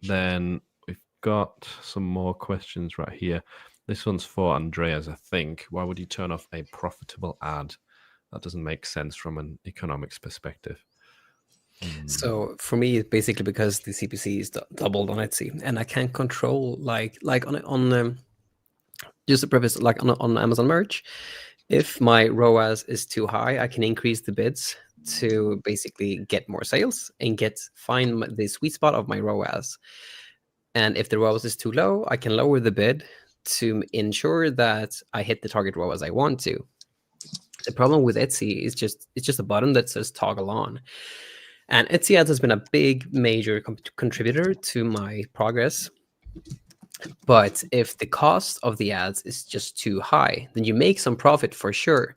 S1: Then we've got some more questions right here. This one's for Andreas, I think. Why would you turn off a profitable ad? That doesn't make sense from an economics perspective.
S3: So for me, it's basically because the CPC is doubled on Etsy, and I can't control like on just a preface, like on Amazon Merch. If my ROAS is too high, I can increase the bids to basically get more sales and find the sweet spot of my ROAS. And if the ROAS is too low, I can lower the bid to ensure that I hit the target ROAS I want to. The problem with Etsy is it's just a button that says toggle on. And Etsy ads has been a big, major contributor to my progress. But if the cost of the ads is just too high, then you make some profit for sure.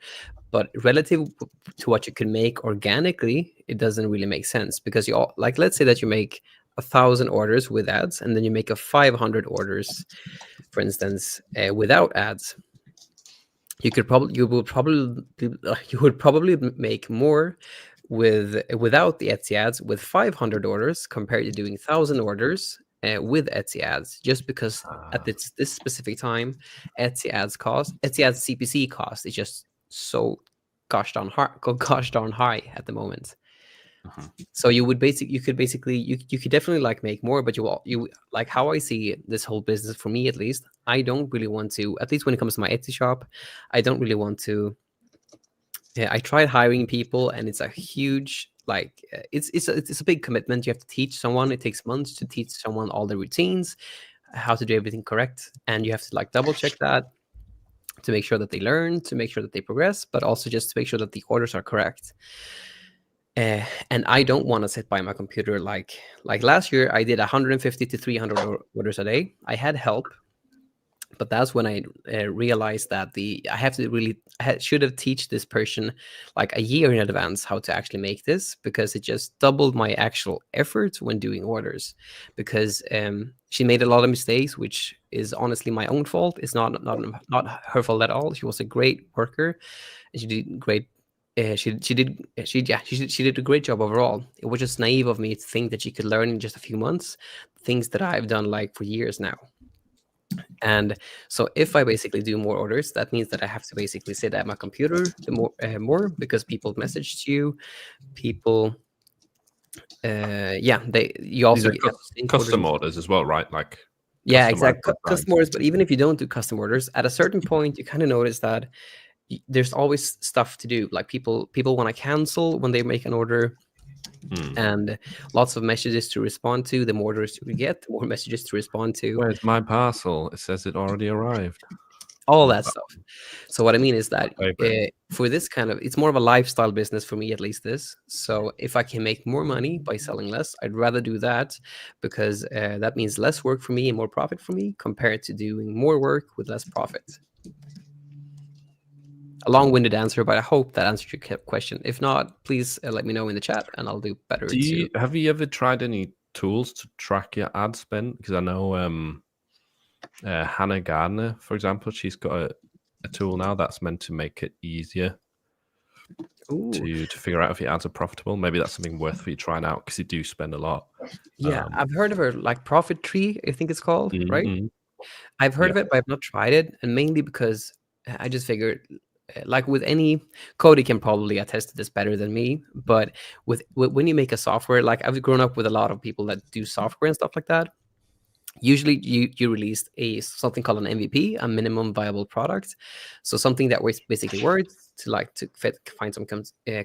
S3: But relative to what you can make organically, it doesn't really make sense, because let's say that you make 1,000 orders with ads, and then you make 500 orders, for instance, without ads. You would probably make more without the Etsy ads with 500 orders compared to doing 1,000 orders with Etsy ads, just because at this specific time, Etsy ads CPC cost is just so gosh darn high at the moment. So you could definitely like make more, but you like how I see this whole business, for me at least, I don't really want to, at least when it comes to my Etsy shop, I don't really want to. Yeah, I tried hiring people, and it's a huge it's a big commitment. You have to teach someone. It takes months to teach someone all the routines, how to do everything correct, and you have to like double check that to make sure that they learn, to make sure that they progress, but also just to make sure that the orders are correct. And I don't want to sit by my computer like last year. I did 150 to 300 orders a day. I had help, but that's when I realized that I should have teach this person like a year in advance how to actually make this, because it just doubled my actual effort when doing orders. Because she made a lot of mistakes, which is honestly my own fault. It's not her fault at all. She was a great worker, and she did great. She did a great job overall. It was just naive of me to think that she could learn in just a few months things that I've done like for years now. And so if I basically do more orders, that means that I have to basically sit at my computer more because people message you, people. You also
S1: get custom orders as well, right? Like
S3: exactly, custom orders. But even if you don't do custom orders, at a certain point, you kind of notice that there's always stuff to do. Like people want to cancel when they make an order. And lots of messages to respond to. The more orders you get, the more messages to respond to.
S1: Where's my parcel? It says it already arrived.
S3: All that stuff. So what I mean is that for this kind of, it's more of a lifestyle business for me, at least this. So if I can make more money by selling less, I'd rather do that, because that means less work for me and more profit for me, compared to doing more work with less profit. A long-winded answer, but I hope that answered your question. If not, please let me know in the chat, and I'll do better.
S1: Have you ever tried any tools to track your ad spend? Because I know Hannah Gardner, for example, she's got a tool now that's meant to make it easier to figure out if your ads are profitable. Maybe that's something worth for you trying out because you do spend a lot.
S3: Yeah, I've heard of her, like Profit Tree, I think it's called, right?
S1: Mm-hmm.
S3: I've heard of it, but I've not tried it, and mainly because I just figured, like with any, Cody can probably attest to this better than me. But with when you make a software, like I've grown up with a lot of people that do software and stuff like that. Usually, you release something called an MVP, a minimum viable product, so something that basically works to find some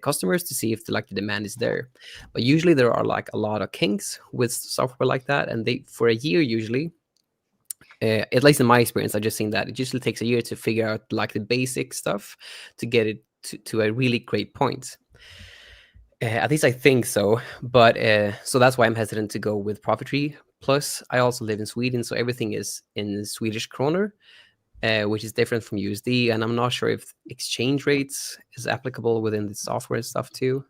S3: customers to see if the demand is there. But usually there are like a lot of kinks with software like that, and they for a year usually. At least in my experience, I just seen that it usually takes a year to figure out like the basic stuff to get it to a really great point. At least I think so. But so that's why I'm hesitant to go with Profitry. Plus, I also live in Sweden, so everything is in Swedish kroner, which is different from USD. And I'm not sure if exchange rates is applicable within the software and stuff too.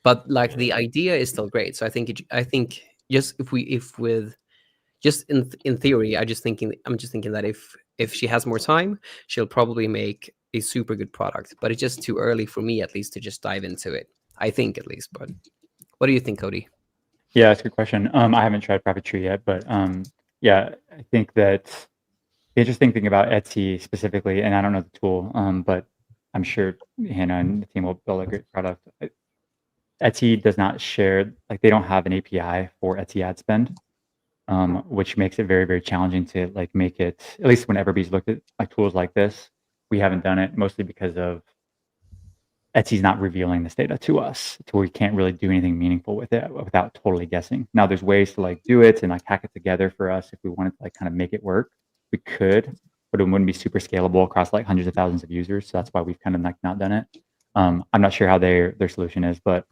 S3: But like the idea is still great. So I think just just in theory, I'm just thinking that if she has more time, she'll probably make a super good product. But it's just too early for me, at least, to just dive into it. I think, at least. But what do you think, Cody?
S4: Yeah, that's a good question. I haven't tried Profit Tree yet, but yeah, I think that the interesting thing about Etsy specifically, and I don't know the tool, but I'm sure Hannah and the team will build a great product. Etsy does not share, like they don't have an API for Etsy ad spend, which makes it very, very challenging to like make it, at least when EverBee's looked at like tools like this, we haven't done it mostly because of Etsy's not revealing this data to us, to where we can't really do anything meaningful with it without totally guessing. Now there's ways to like do it and like hack it together for us if we wanted to like kind of make it work. We could, but it wouldn't be super scalable across like hundreds of thousands of users. So that's why we've kind of like not done it. I'm not sure how their solution is, but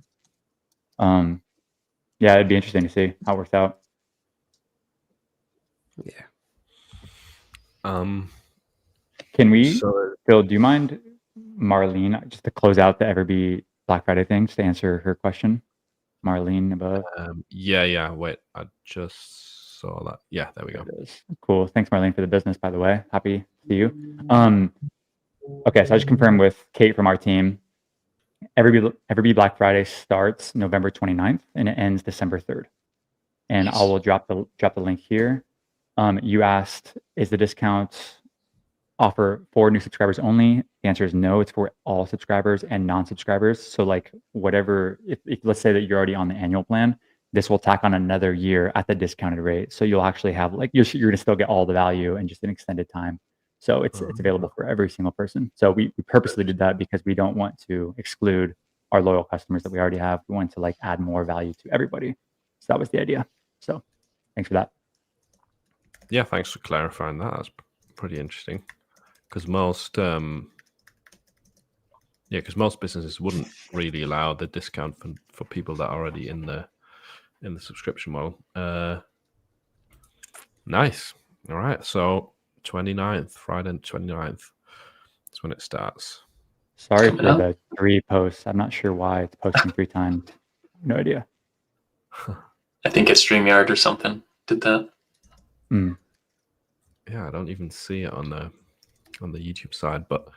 S4: yeah, it'd be interesting to see how it works out.
S3: Yeah.
S4: Can we, Phil, do you mind, Marlene, just to close out the EverBee Black Friday thing, just to answer her question? Marlene above.
S1: Yeah. Wait, I just saw that. Yeah, there we go.
S4: Cool. Thanks, Marlene, for the business, by the way. Happy to see you. Okay, so I just confirmed with Kate from our team. EverBee Black Friday starts November 29th and it ends December 3rd. And I will drop the link here. You asked, is the discount offer for new subscribers only? The answer is no. It's for all subscribers and non-subscribers. So like whatever, if let's say that you're already on the annual plan, this will tack on another year at the discounted rate. So you'll actually have like, you're going to still get all the value in just an extended time. So it's available for every single person. So we purposely did that because we don't want to exclude our loyal customers that we already have. We want to like add more value to everybody. So that was the idea. So thanks for that.
S1: Yeah, thanks for clarifying that. That's pretty interesting. Because most businesses wouldn't really allow the discount for people that are already in the subscription model. Nice. All right. So 29th, Friday 29th is when it starts.
S4: Sorry for the 3 posts. I'm not sure why it's posting 3 times. No idea.
S2: I think it's StreamYard or something did that.
S1: Yeah, I don't even see it on the YouTube side, but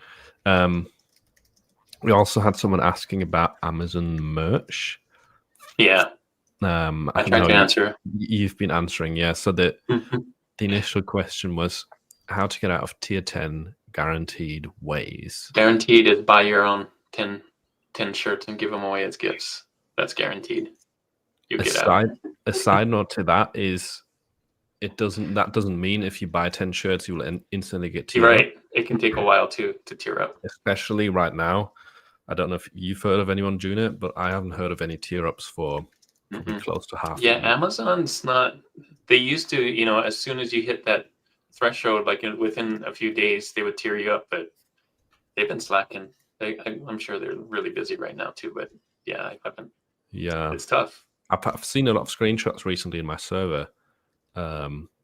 S1: we also had someone asking about Amazon merch.
S2: Yeah. I tried to answer.
S1: You've been answering, yeah. So the initial question was how to get out of tier 10 guaranteed ways.
S2: Guaranteed is buy your own 10 shirts and give them away as gifts. That's guaranteed. You get out.
S1: A side note to that is that doesn't mean if you buy 10 shirts you will instantly get tiered
S2: right up. It can take a while to tier up,
S1: especially right now. I don't know if you've heard of anyone doing it, but I haven't heard of any tier ups for probably close to half.
S2: Yeah, Amazon's not. They used to, as soon as you hit that threshold, like within a few days, they would tier you up, but they've been slacking. I'm sure they're really busy right now too, but yeah, I haven't.
S1: Yeah,
S2: it's tough.
S1: I've seen a lot of screenshots recently in my server.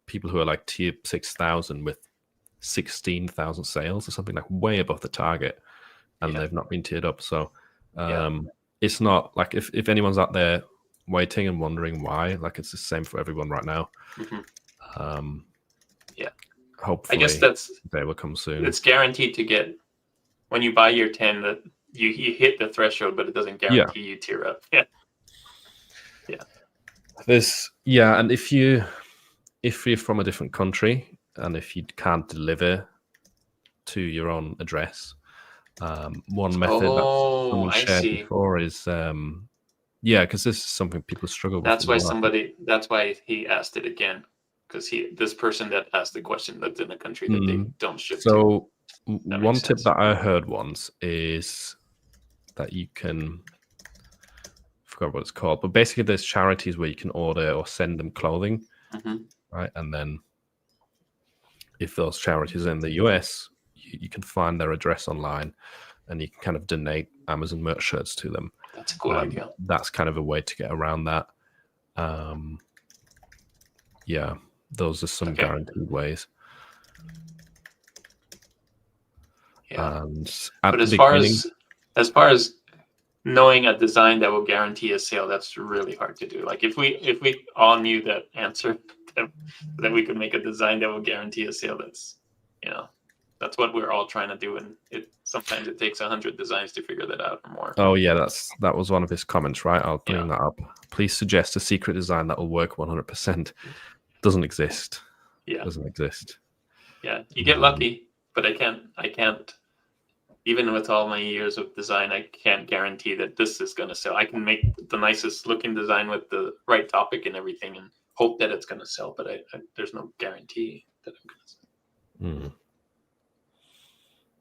S1: People who are like tier 6,000 with 16,000 sales or something, like way above the target, and they've not been tiered up. So it's not like if anyone's out there waiting and wondering why, like it's the same for everyone right now. hopefully,
S2: I guess
S1: they will come soon.
S2: it's guaranteed to get when you buy your 10 that you hit the threshold, but it doesn't guarantee you tier up. Yeah.
S1: And if you're from a different country and if you can't deliver to your own address, one method that someone shared before is because this is something people struggle with.
S2: That's why he asked it again, because this person that asked the question lived in a country that they don't ship to.
S1: So one tip that I heard once is that you can, I forgot what it's called, but basically there's charities where you can order or send them clothing, right? And then if those charities are in the US, you can find their address online and you can kind of donate Amazon merch shirts to them.
S2: That's a cool idea.
S1: That's kind of a way to get around that. Those are some guaranteed ways.
S2: Yeah.
S1: And
S2: but as far as knowing a design that will guarantee a sale, that's really hard to do. Like if we all knew that answer, that we could make a design that will guarantee a sale, that's what we're all trying to do. And sometimes it takes 100 designs to figure that out or more.
S1: Oh yeah, that was one of his comments, right? I'll bring that up. Please suggest a secret design that will work 100%. Doesn't exist.
S2: Yeah.
S1: Doesn't exist.
S2: Yeah, you get lucky, but I can't. Even with all my years of design, I can't guarantee that this is going to sell. I can make the nicest looking design with the right topic and everything and hope that it's going to sell, but there's no guarantee that I'm going to sell.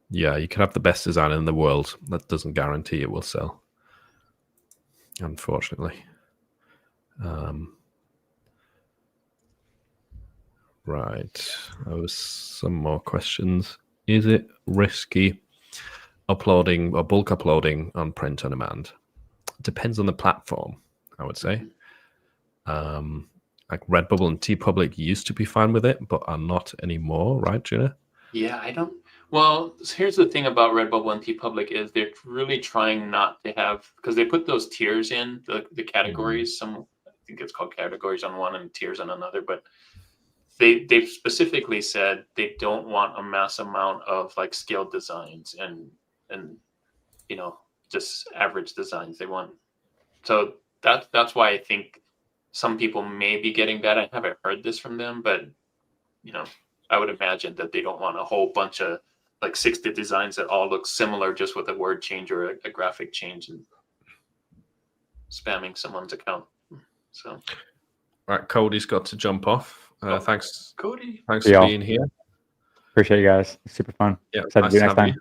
S1: Yeah, you can have the best design in the world. That doesn't guarantee it will sell, unfortunately. Right. There was some more questions. Is it risky uploading or bulk uploading on print on demand? It depends on the platform, I would say. Like Redbubble and TeePublic used to be fine with it, but are not anymore, right, Gina?
S2: Yeah, I don't. Well, here's the thing about Redbubble and TeePublic is they're really trying not to have, because they put those tiers in the categories. I think it's called categories on one and tiers on another, but they've specifically said they don't want a mass amount of like scaled designs and just average designs. They want, so that's why I think some people may be getting that. I haven't heard this from them, but I would imagine that they don't want a whole bunch of like 60 designs that all look similar just with a word change or a graphic change and spamming someone's account. So,
S1: all right, Cody's got to jump off. Thanks,
S2: Cody.
S1: Thanks for being here.
S4: Appreciate you guys. It's super fun.
S1: Yeah,
S4: excited to do next time.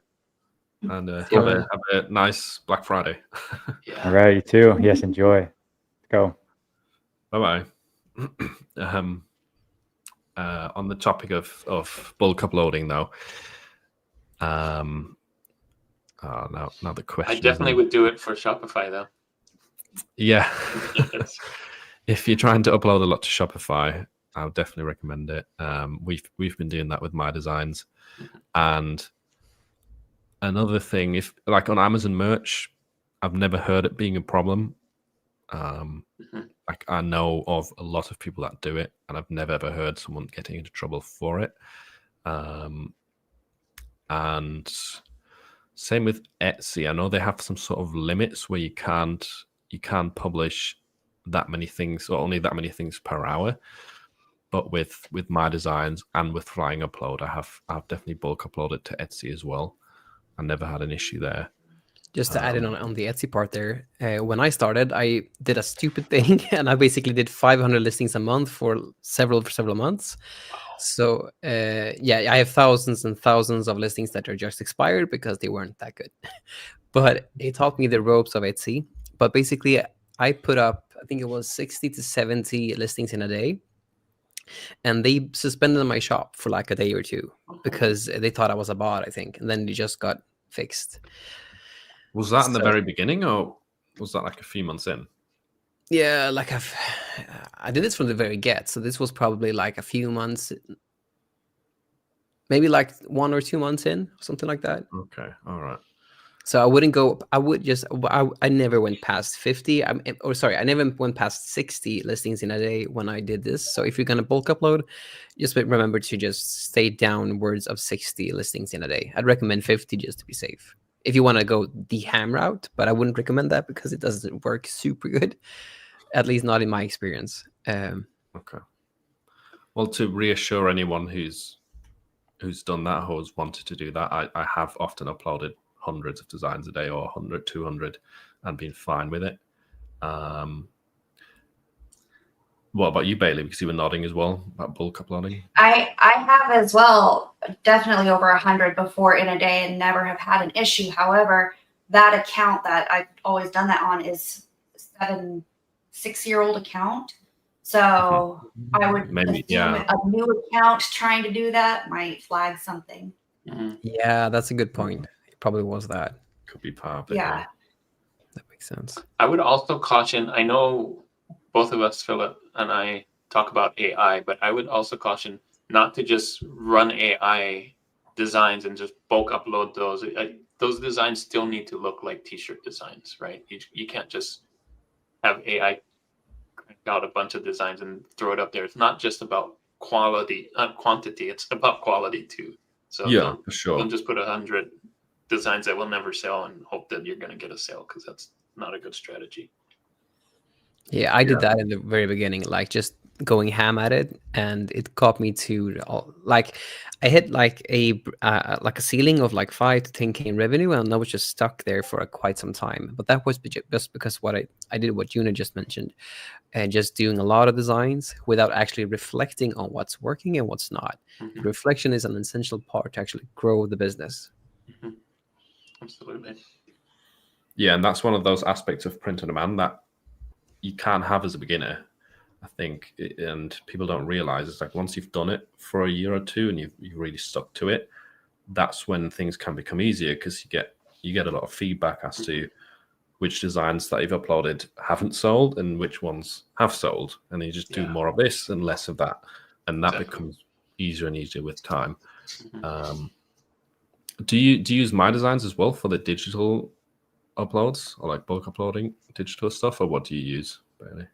S1: And have a nice Black Friday.
S2: Yeah.
S4: All right, you too. Yes, enjoy. Let's go.
S1: Bye bye. On the topic of bulk uploading, though. Now the question.
S2: I definitely would do it for Shopify, though.
S1: Yeah. If you're trying to upload a lot to Shopify, I would definitely recommend it. We've been doing that with my designs. And another thing, if like on Amazon merch, I've never heard it being a problem. Like I know of a lot of people that do it, and I've never ever heard someone getting into trouble for it. And same with Etsy. I know they have some sort of limits where you can't publish that many things or only that many things per hour. But with my designs and with Flying Upload, I've definitely bulk uploaded to Etsy as well. I never had an issue there.
S3: Just to add in on the Etsy part there, when I started, I did a stupid thing, and I basically did 500 listings a month for several months. So I have thousands and thousands of listings that are just expired because they weren't that good. But it taught me the ropes of Etsy. But basically, I put up, I think it was 60 to 70 listings in a day. And they suspended my shop for like a day or two because they thought I was a bot, I think. And then it just got fixed.
S1: Was that in the very beginning, or was that like a few months in?
S3: Yeah, like I did this from the very get. So this was probably like a few months, maybe like 1 or 2 months in, something like that.
S1: Okay, all right.
S3: So I wouldn't go. I would just. I never went past 50. I never went past 60 listings in a day when I did this. So if you're gonna bulk upload, just remember to just stay downwards of 60 listings in a day. I'd recommend 50 just to be safe. If you want to go the ham route, but I wouldn't recommend that because it doesn't work super good. At least not in my experience.
S1: Okay. Well, to reassure anyone who's done that, who's wanted to do that, I have often uploaded hundreds of designs a day, or 100, 200, and been fine with it. What about you, Bailey? Because you were nodding as well about bulk uploading.
S5: I have as well, definitely over 100 before in a day, and never have had an issue. However, that account that I've always done that on is 6-year-old account. So I would
S1: Maybe,
S5: assume a new account trying to do that might flag something.
S3: Yeah, that's a good point. It probably was that.
S1: Could be part of it.
S5: Yeah.
S3: That makes sense.
S2: I would also caution, I know both of us, Philip and I, talk about AI, but I would also caution not to just run AI designs and just bulk upload those. Those designs still need to look like t-shirt designs, right? You can't just have AI crank out a bunch of designs and throw it up there. It's not just about quantity, it's about quality too. So
S1: yeah, for sure.
S2: Don't just put 100 designs that will never sell and hope that you're going to get a sale, because that's not a good strategy.
S3: Yeah, I did that in the very beginning, like just going ham at it, and it got me to like I hit like a ceiling of like 5 to 10K in revenue, and I was just stuck there for quite some time. But that was just because I did what Juna just mentioned, and just doing a lot of designs without actually reflecting on what's working and what's not. Reflection is an essential part to actually grow the business.
S2: Absolutely.
S1: Yeah, and that's one of those aspects of print on demand that you can't have as a beginner, I think, and people don't realize. It's like once you've done it for a year or two and you've really stuck to it, that's when things can become easier, because you get a lot of feedback as to which designs that you've uploaded haven't sold and which ones have sold, and you just do more of this and less of that, and that becomes easier and easier with time. Do you use my designs as well for the digital uploads, or like bulk uploading digital stuff, or what do you use, Bailey?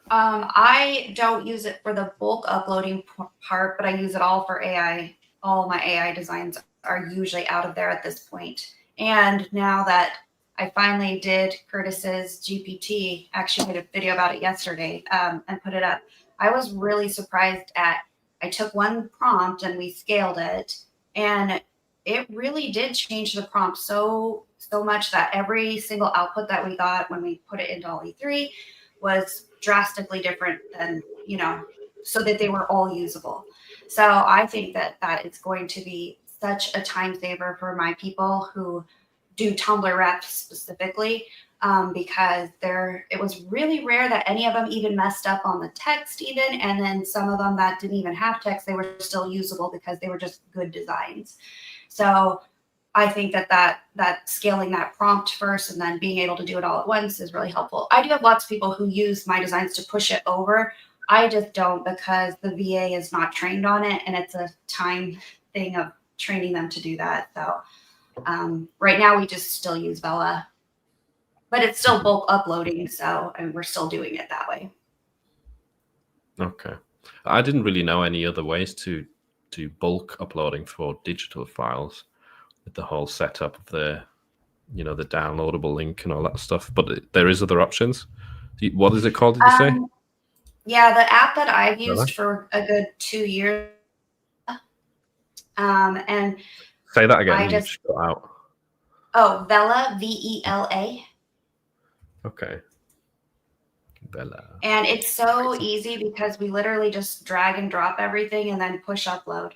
S5: I don't use it for the bulk uploading part, but I use it all for AI. All my AI designs are usually out of there at this point. And now that I finally did Curtis's GPT, actually made a video about it yesterday, and put it up, I was really surprised I took one prompt and we scaled it, and it really did change the prompt so much that every single output that we got when we put it into all E3 was drastically different than, so that they were all usable. So I think that it's going to be such a time saver for my people who do Tumbler reps specifically, because it was really rare that any of them even messed up on the text even, and then some of them that didn't even have text, they were still usable because they were just good designs. So I think that scaling that prompt first and then being able to do it all at once is really helpful. I do have lots of people who use my designs to push it over. I just don't, because the VA is not trained on it, and it's a time thing of training them to do that. So right now we just still use Vela, but it's still bulk uploading, so we're still doing it that way.
S1: Okay. I didn't really know any other ways to do bulk uploading for digital files, with the whole setup of the downloadable link and all that stuff. But there is other options. What is it called, did you say?
S5: Yeah, the app that I've used for a good 2 years. And
S1: say that again. You just got out.
S5: Oh, Vela, VELA.
S1: Okay. Vela.
S5: And it's so easy because we literally just drag and drop everything and then push upload.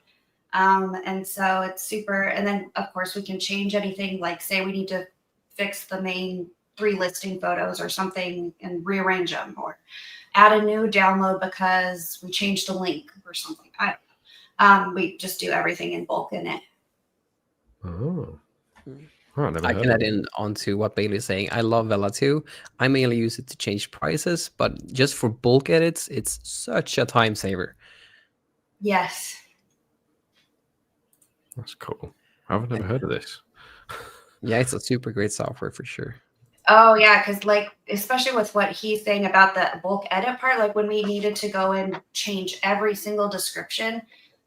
S5: And so it's super. And then of course we can change anything, like say we need to fix the main 3 listing photos or something and rearrange them, or add a new download because we changed the link or something. I don't know. We just do everything in bulk in it.
S1: Oh.
S3: I can add in onto what Bailey's saying. I love Vela too. I mainly use it to change prices, but just for bulk edits, it's such a time saver.
S5: Yes.
S1: That's cool. I've never heard of this.
S3: Yeah, it's a super great software for sure.
S5: Oh yeah, because like especially with what he's saying about the bulk edit part, like when we needed to go and change every single description,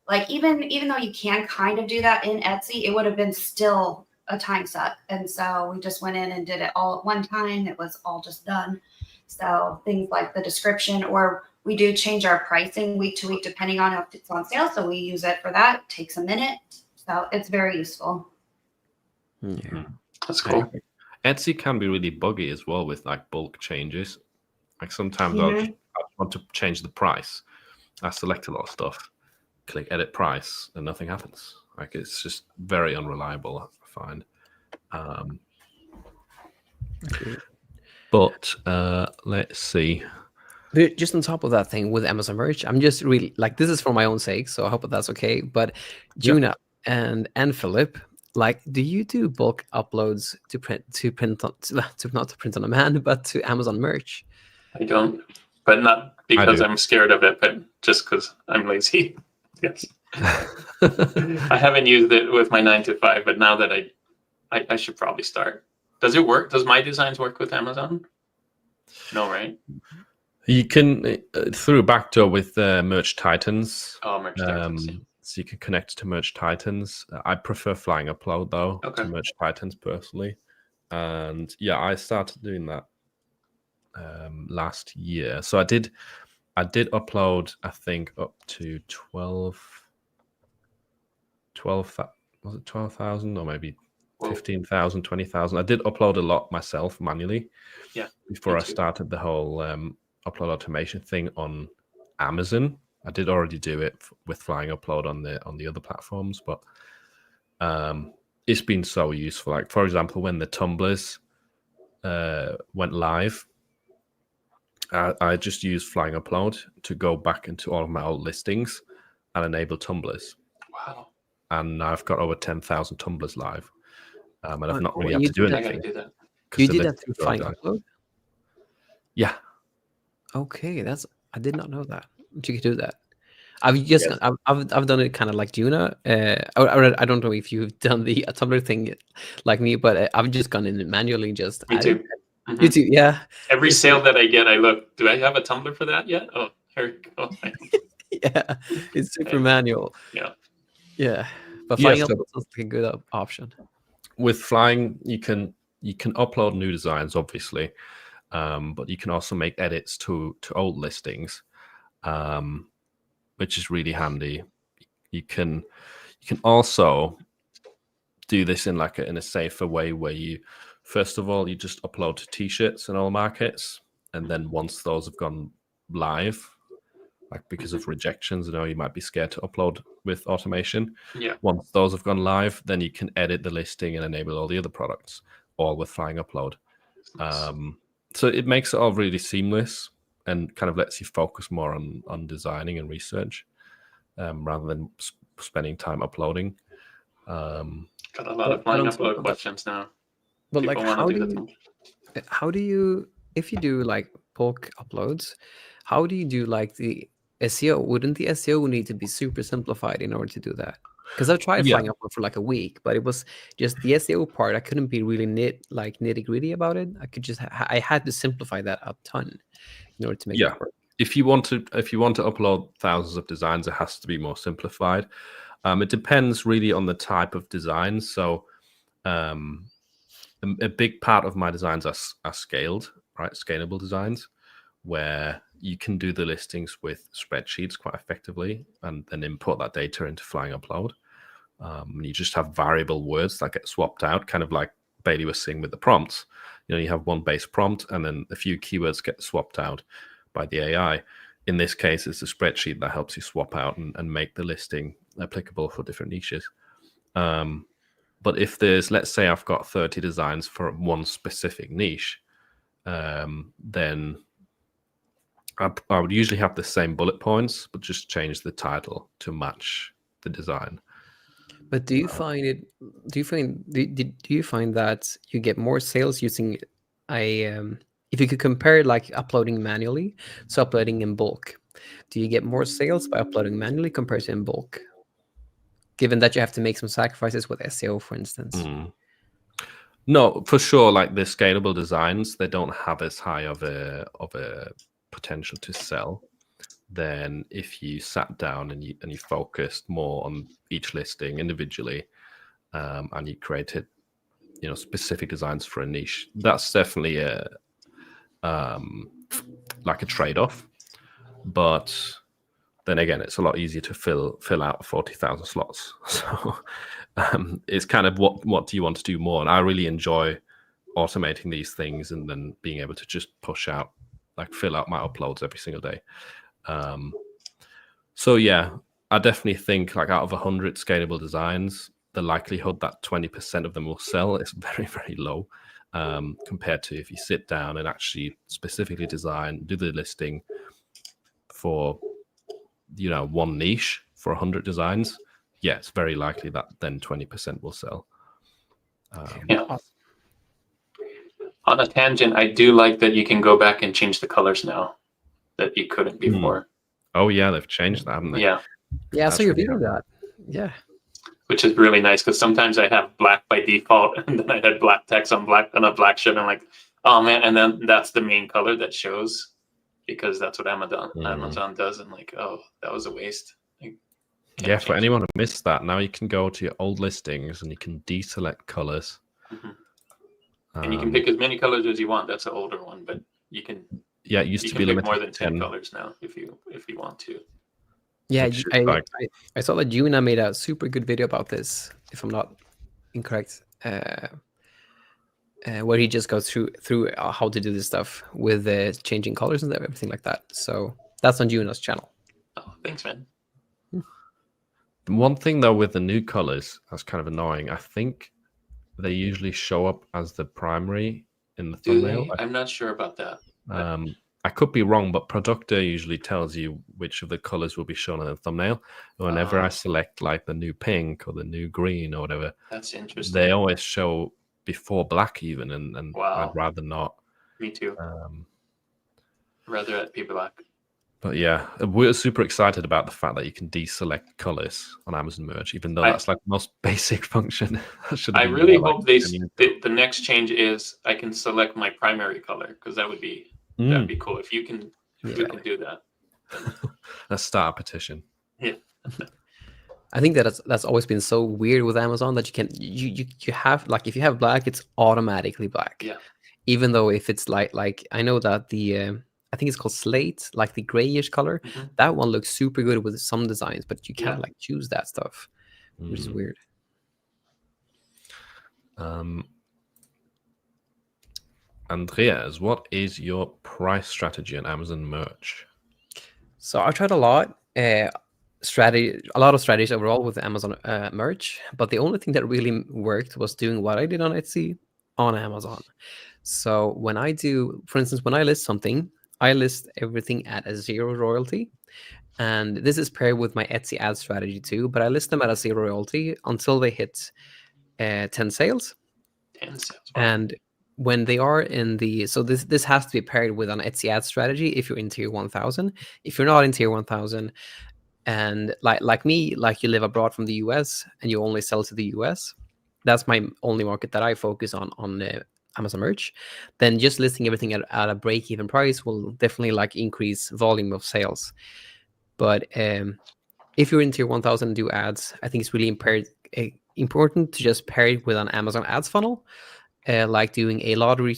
S5: like even though you can kind of do that in Etsy, it would have been still a time suck. And so we just went in and did it all at one time. It was all just done. So things like the description, or we do change our pricing week to week depending on if it's on sale. So we use it for that. It takes a minute. So it's very useful.
S3: Yeah.
S2: That's cool.
S1: Etsy can be really buggy as well with like bulk changes. Like sometimes I want to change the price. I select a lot of stuff, click edit price, and nothing happens. Like it's just very unreliable, I find. But let's see.
S3: But just on top of that thing with Amazon merch, I'm just really like, this is for my own sake, so I hope that that's okay. But Juna and Philip, like, do you do bulk uploads to print on to not to print on demand, but to Amazon merch?
S2: I don't, but not because I'm scared of it, but just because I'm lazy. Yes. I haven't used it with my 9 to 5, but now that I should probably start. Does it work? Does my designs work with Amazon? No, right?
S1: You can through backdoor with Merch Titans.
S2: Oh, Merch Titans.
S1: So you can connect to Merch Titans. I prefer Flying Upload though to Merch Titans personally. And yeah, I started doing that last year. So I did upload, I think, up to 12 was it 12,000 or maybe 15,000, 20,000. I did upload a lot myself manually.
S2: Yeah.
S1: Before I started the whole upload automation thing on Amazon. I did already do it with Flying Upload on the other platforms, but it's been so useful. Like for example, when the Tumblers went live, I just used Flying Upload to go back into all of my old listings and enable Tumblers.
S2: Wow.
S1: And now I've got over 10,000 Tumblers live. And I've not really had to do anything.
S3: You did that through Flying Upload?
S1: Yeah.
S3: Okay, I did not know that you could do that. I've done it kind of like Juna. I don't know if you've done the Tumblr thing like me, but I've just gone in manually just.
S2: Me too.
S3: You too, yeah.
S2: Every sale that I get, I look. Do I have a Tumblr for that yet? Oh, here we go.
S3: Yeah, it's super manual.
S2: Yeah.
S3: Yeah, but Flying Upload sounds like a good option.
S1: With Flying, you can upload new designs, obviously. But you can also make edits to old listings, which is really handy. You can also do this in a safer way, where you first of all you just upload to t-shirts in all markets, and then once those have gone live, like because of rejections, you might be scared to upload with automation.
S2: Yeah.
S1: Once those have gone live, then you can edit the listing and enable all the other products, all with Flying Upload. So it makes it all really seamless and kind of lets you focus more on designing and research rather than spending time uploading.
S2: Got a lot of Flying Upload questions now.
S3: But like, how do you, if you do like bulk uploads, how do you do like the SEO? Wouldn't the SEO need to be super simplified in order to do that? Because I've tried Flying Upload for like a week, but it was just the SEO part. I couldn't be really nitty gritty about it. I could just I had to simplify that a ton in order to make it work.
S1: If you want to upload thousands of designs, it has to be more simplified. It depends really on the type of design. So a big part of my designs are scaled, right? Scalable designs, where you can do the listings with spreadsheets quite effectively and then import that data into Flying Upload. And you just have variable words that get swapped out, kind of like Bailey was saying with the prompts. You have one base prompt and then a few keywords get swapped out by the AI. In this case, it's a spreadsheet that helps you swap out and make the listing applicable for different niches. But if there's, let's say I've got 30 designs for one specific niche, then I would usually have the same bullet points, but just change the title to match the design.
S3: But do you find it? Do you find that you get more sales using if you could compare like uploading manually, so uploading in bulk, do you get more sales by uploading manually compared to in bulk? Given that you have to make some sacrifices with SEO, for instance.
S1: No, for sure. Like the scalable designs, they don't have as high of a potential to sell than if you sat down and you focused more on each listing individually, and you created, specific designs for a niche. That's definitely a like a trade-off. But then again, it's a lot easier to fill out 40,000 slots. So it's kind of what do you want to do more? And I really enjoy automating these things and then being able to just push out, like fill out my uploads every single day. So yeah, I definitely think like out of 100 scalable designs, the likelihood that 20% of them will sell is very, very low, compared to if you sit down and actually specifically design, do the listing for, one niche for 100 designs. Yeah, it's very likely that then 20% will sell.
S2: Yeah. On a tangent, I do like that you can go back and change the colors now that you couldn't before.
S1: Oh yeah, they've changed that, haven't they?
S2: Yeah.
S3: Yeah,
S1: That's
S3: so you're
S1: really
S3: viewing that. Yeah.
S2: Which is really nice because sometimes I have black by default and then I had black text on a black shirt. And I'm like, oh man, and then that's the main color that shows because that's what Amazon does. And like, oh, that was a waste.
S1: Yeah, for anyone who missed that, now you can go to your old listings and you can deselect colors.
S2: And you can pick as many colors as you want. That's an older one, but you can.
S1: Yeah, it used to be
S2: pick more than 10 colors now if you want to.
S3: Yeah, I saw that Juna made a super good video about this, if I'm not incorrect, where he just goes through how to do this stuff with changing colors and everything like that. So that's on Juna's channel.
S2: Oh, thanks, man.
S1: One thing though with the new colors that's kind of annoying. I think they usually show up as the primary in the thumbnail.
S2: I'm not sure about that.
S1: I could be wrong, but Productor usually tells you which of the colors will be shown in the thumbnail. Whenever I select like the new pink or the new green or whatever,
S2: that's interesting.
S1: They always show before black even, and
S2: wow.
S1: I'd rather not.
S2: Me too. Rather it be black.
S1: But yeah, we're super excited about the fact that you can deselect colors on Amazon Merch, even though that's like the most basic function.
S2: I really hope the next change is I can select my primary color because that'd be cool if you can you can do that.
S1: Let's start a petition.
S2: Yeah.
S3: I think that's always been so weird with Amazon that you have like if you have black, it's automatically black.
S2: Yeah.
S3: Even though if it's like I know that the I think it's called slate, like the grayish color. That one looks super good with some designs, but you can't like choose that stuff, which is weird.
S1: Andreas, what is your price strategy on Amazon Merch?
S3: So I tried a lot of strategies overall with Amazon Merch, but the only thing that really worked was doing what I did on Etsy on Amazon. So when I do, for instance, when I list something, I list everything at a 0 royalty. And this is paired with my Etsy ad strategy too, but I list them at a 0 royalty until they hit 10 sales.
S2: 10 sales.
S3: Wow. And when they are in the, so this has to be paired with an Etsy ad strategy if you're in tier 1000. If you're not in tier 1000, and like me, like you live abroad from the US and you only sell to the US, that's my only market that I focus on Amazon Merch, then just listing everything at a break-even price will definitely like increase volume of sales. But if you're in tier 1000 and do ads, I think it's really important to just pair it with an Amazon ads funnel, like doing a lottery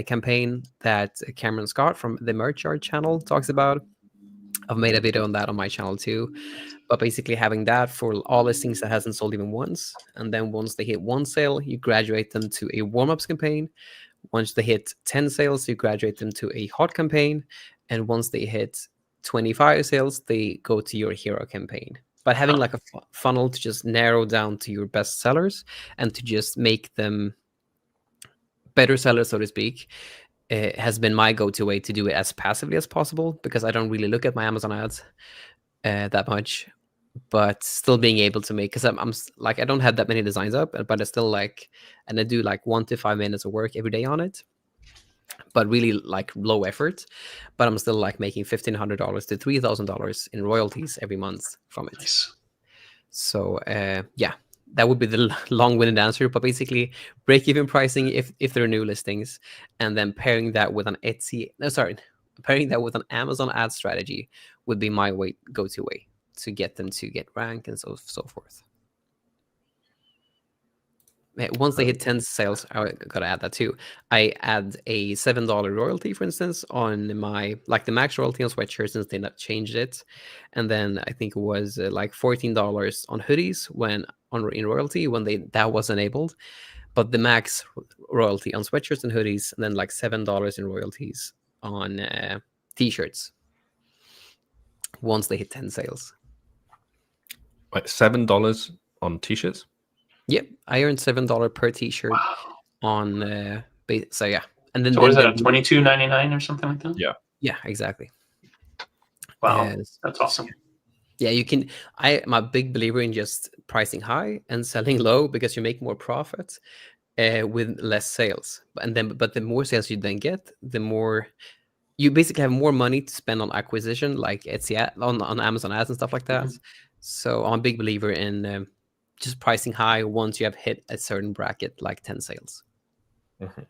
S3: campaign that Cameron Scott from the Merch Art channel talks about. I've made a video on that on my channel too. But basically having that for all listings that hasn't sold even once. And then once they hit 1 sale, you graduate them to a warm-ups campaign. Once they hit 10 sales, you graduate them to a hot campaign. And once they hit 25 sales, they go to your hero campaign. But having like a funnel to just narrow down to your best sellers and to just make them better sellers, so to speak, has been my go-to way to do it as passively as possible, because I don't really look at my Amazon ads that much, but still being able to make, because I'm like, I don't have that many designs up, but I still like, and I do like 1 to 5 minutes of work every day on it, but really like low effort, but I'm still like making $1,500 to $3,000 in royalties every month from it.
S2: Nice.
S3: So yeah, that would be the long-winded answer, but basically break-even pricing if there are new listings, and then pairing that with an pairing that with an Amazon ad strategy would be my go-to way to get them to get rank and so forth. Once they hit 10 sales, I gotta add that too. I add a $7 royalty, for instance, on my the max royalty on sweatshirts, since they not changed it, and then I think it was like $14 on hoodies in royalty when that was enabled, but the max royalty on sweatshirts and hoodies, and then like $7 in royalties on t-shirts once they hit 10 sales.
S1: Wait, $7 on t-shirts?
S3: Yep, I earned $7 per t-shirt on so yeah. And then
S2: so what is that, $22.99 or something like that?
S3: Yeah, exactly.
S2: Wow, that's awesome.
S3: Yeah, you can. I'm a big believer in just pricing high and selling low, because you make more profit with less sales. But the more sales you then get, the more you basically have more money to spend on acquisition, like Etsy on Amazon ads and stuff like that.
S2: Mm-hmm.
S3: So I'm a big believer in just pricing high once you have hit a certain bracket, like 10 sales.
S1: Mm-hmm.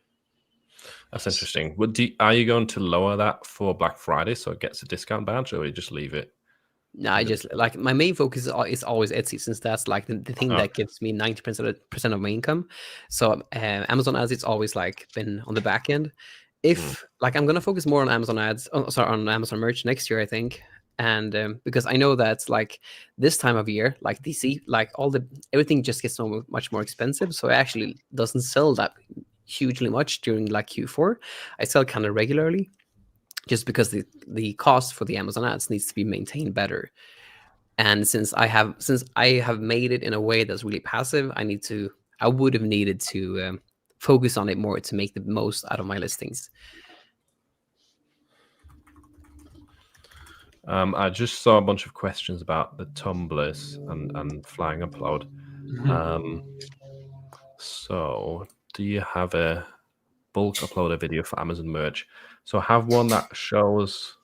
S1: That's interesting. Are you going to lower that for Black Friday so it gets a discount badge, or you just leave it?
S3: No, I just my main focus is always Etsy, since that's like the thing that gives me 90% of my income. So Amazon ads, it's always like been on the back end. If I'm gonna focus more on Amazon ads, on Amazon merch next year, I think, and because I know that like this time of year, like DC, like everything just gets so much more expensive, so it actually doesn't sell that hugely much during like Q4. I sell kind of regularly, just because the cost for the Amazon ads needs to be maintained better. And since I have made it in a way that's really passive, I would have needed to focus on it more to make the most out of my listings.
S1: I just saw a bunch of questions about the tumblers and flying upload.
S2: Mm-hmm.
S1: So do you have a bulk uploader video for Amazon merch? So I have one that shows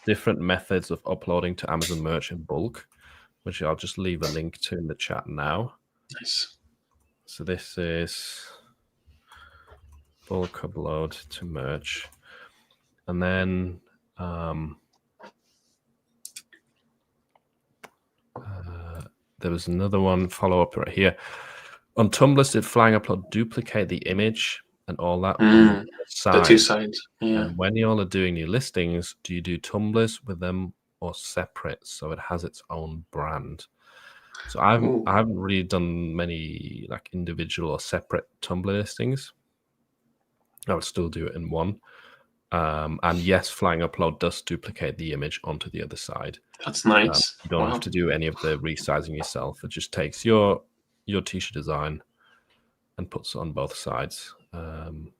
S1: different methods of uploading to Amazon merch in bulk, which I'll just leave a link to in the chat now.
S2: Nice.
S1: So this is bulk upload to merch. And then there was another one follow-up right here. On Tumbler, did flying upload duplicate the image and all that?
S2: The two sides. Yeah.
S1: And when y'all are doing new listings, do you do tumblers with them or separate so it has its own brand? So I haven't really done many like individual or separate Tumbler listings. I would still do it in one. And yes, flying upload does duplicate the image onto the other side.
S2: That's nice.
S1: You don't have to do any of the resizing yourself. It just takes your t-shirt design and puts it on both sides. And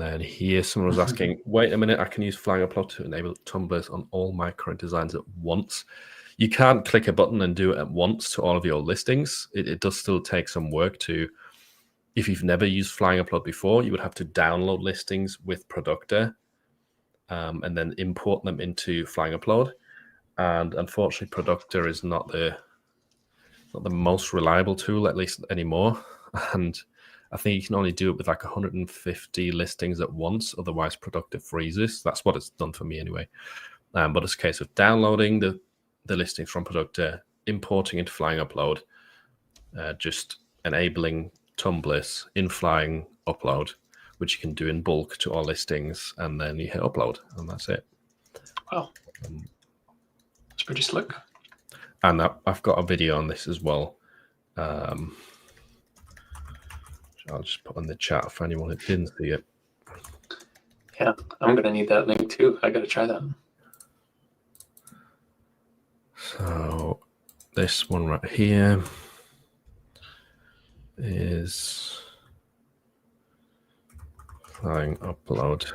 S1: then here someone was asking, wait a minute, I can use flying upload to enable tumblers on all my current designs at once. You can't click a button and do it at once to all of your listings. It does still take some work to, if you've never used flying upload before, you would have to download listings with Productor and then import them into flying upload. And unfortunately, Productor is not the most reliable tool, at least anymore. And I think you can only do it with like 150 listings at once. Otherwise, Productor freezes. That's what it's done for me anyway. But it's a case of downloading the listings from Productor, importing into flying upload, just enabling tumblers in flying upload, which you can do in bulk to all listings, and then you hit upload, and that's it.
S2: Wow. It's pretty slick.
S1: And I've got a video on this as well. I'll just put in the chat for anyone who didn't see it.
S2: Yeah, I'm gonna need that link too. I gotta try that.
S1: So this one right here is flying upload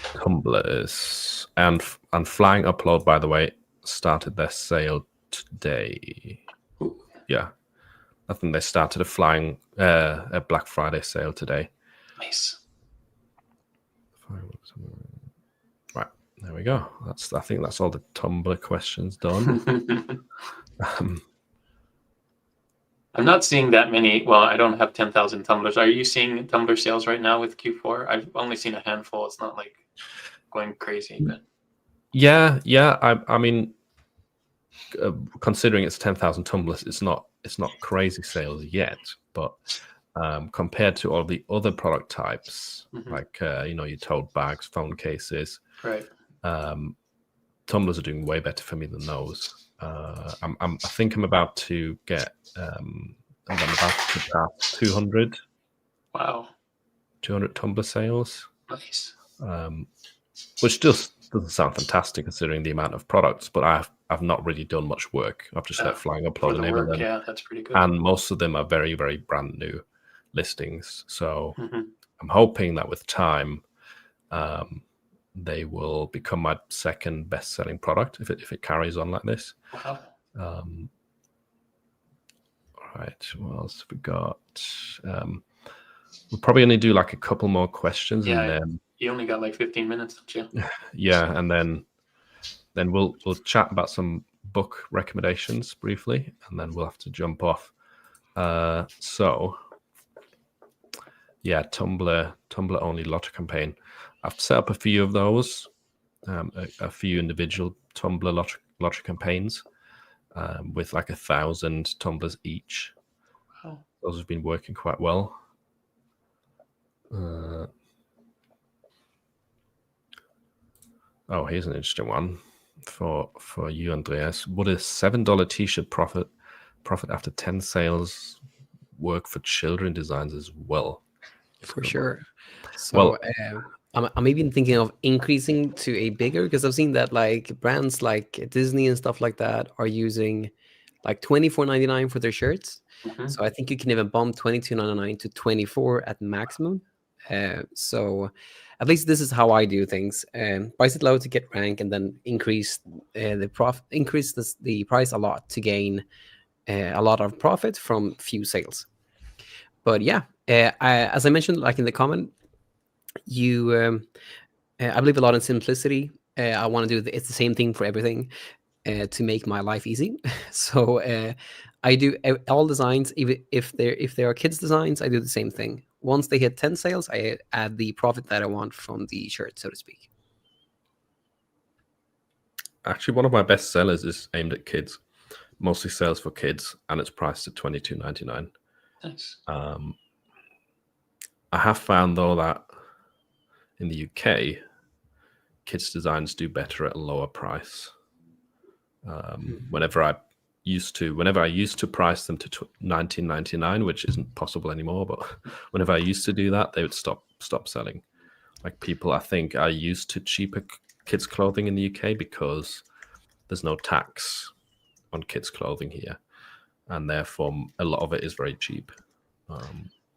S1: tumblers, and flying upload, by the way, started their sale today. Yeah, I think they started a Black Friday sale today.
S2: Nice.
S1: Right, we go. I think that's all the Tumbler questions done.
S2: I'm not seeing that many. Well, I don't have 10,000 tumblers. Are you seeing Tumbler sales right now with Q4? I've only seen a handful. It's not like going crazy, but
S1: yeah. I mean, considering it's 10,000 tumblers, it's not crazy sales yet. But compared to all the other product types, like your tote bags, phone cases,
S2: right?
S1: Tumblers are doing way better for me than those. I think I'm about to get. I'm about to pass 200.
S2: Wow.
S1: 200 Tumbler sales.
S2: Nice.
S1: Which just doesn't sound fantastic considering the amount of products, but I've not really done much work. I've just let Flying upload and them.
S2: Yeah, that's pretty good.
S1: And most of them are very, very brand new listings. So I'm hoping that with time, they will become my second best-selling product if it carries on like this.
S2: Wow.
S1: Right, what else have we got? We'll probably only do like a couple more questions, and then
S2: you only got like 15 minutes, don't you?
S1: Yeah, and then we'll chat about some book recommendations briefly, and then we'll have to jump off. So yeah, Tumbler only lottery campaign. I've set up a few of those, a few individual Tumbler lottery campaigns with like 1,000 tumblers each.
S2: Wow.
S1: Those have been working quite well. Oh, here's an interesting one for you, Andreas. Would a $7 t-shirt profit after 10 sales work for children designs as well?
S3: For sure. So I'm even thinking of increasing to a bigger, because I've seen that like brands like Disney and stuff like that are using like $24.99 for their shirts. So I think you can even bump $22.99 to $24 at maximum. So at least this is how I do things. Price it low to get rank, and then increase the price a lot to gain a lot of profit from few sales. But yeah, as I mentioned, like in the comment, I believe a lot in simplicity. I want to do it's the same thing for everything to make my life easy. So I do all designs, even if there are kids designs, I do the same thing. Once they hit 10 sales, I add the profit that I want from the shirt, so to speak.
S1: Actually, one of my best sellers is aimed at kids, mostly sales for kids, and it's priced at $22.99.
S2: Nice.
S1: I have found though that in the UK, kids designs do better at a lower price. Whenever I used to price them to $19.99, which isn't possible anymore, but whenever I used to do that, they would stop selling. Like people, I think, are used to cheaper kids clothing in the UK because there's no tax on kids clothing here, and therefore a lot of it is very cheap.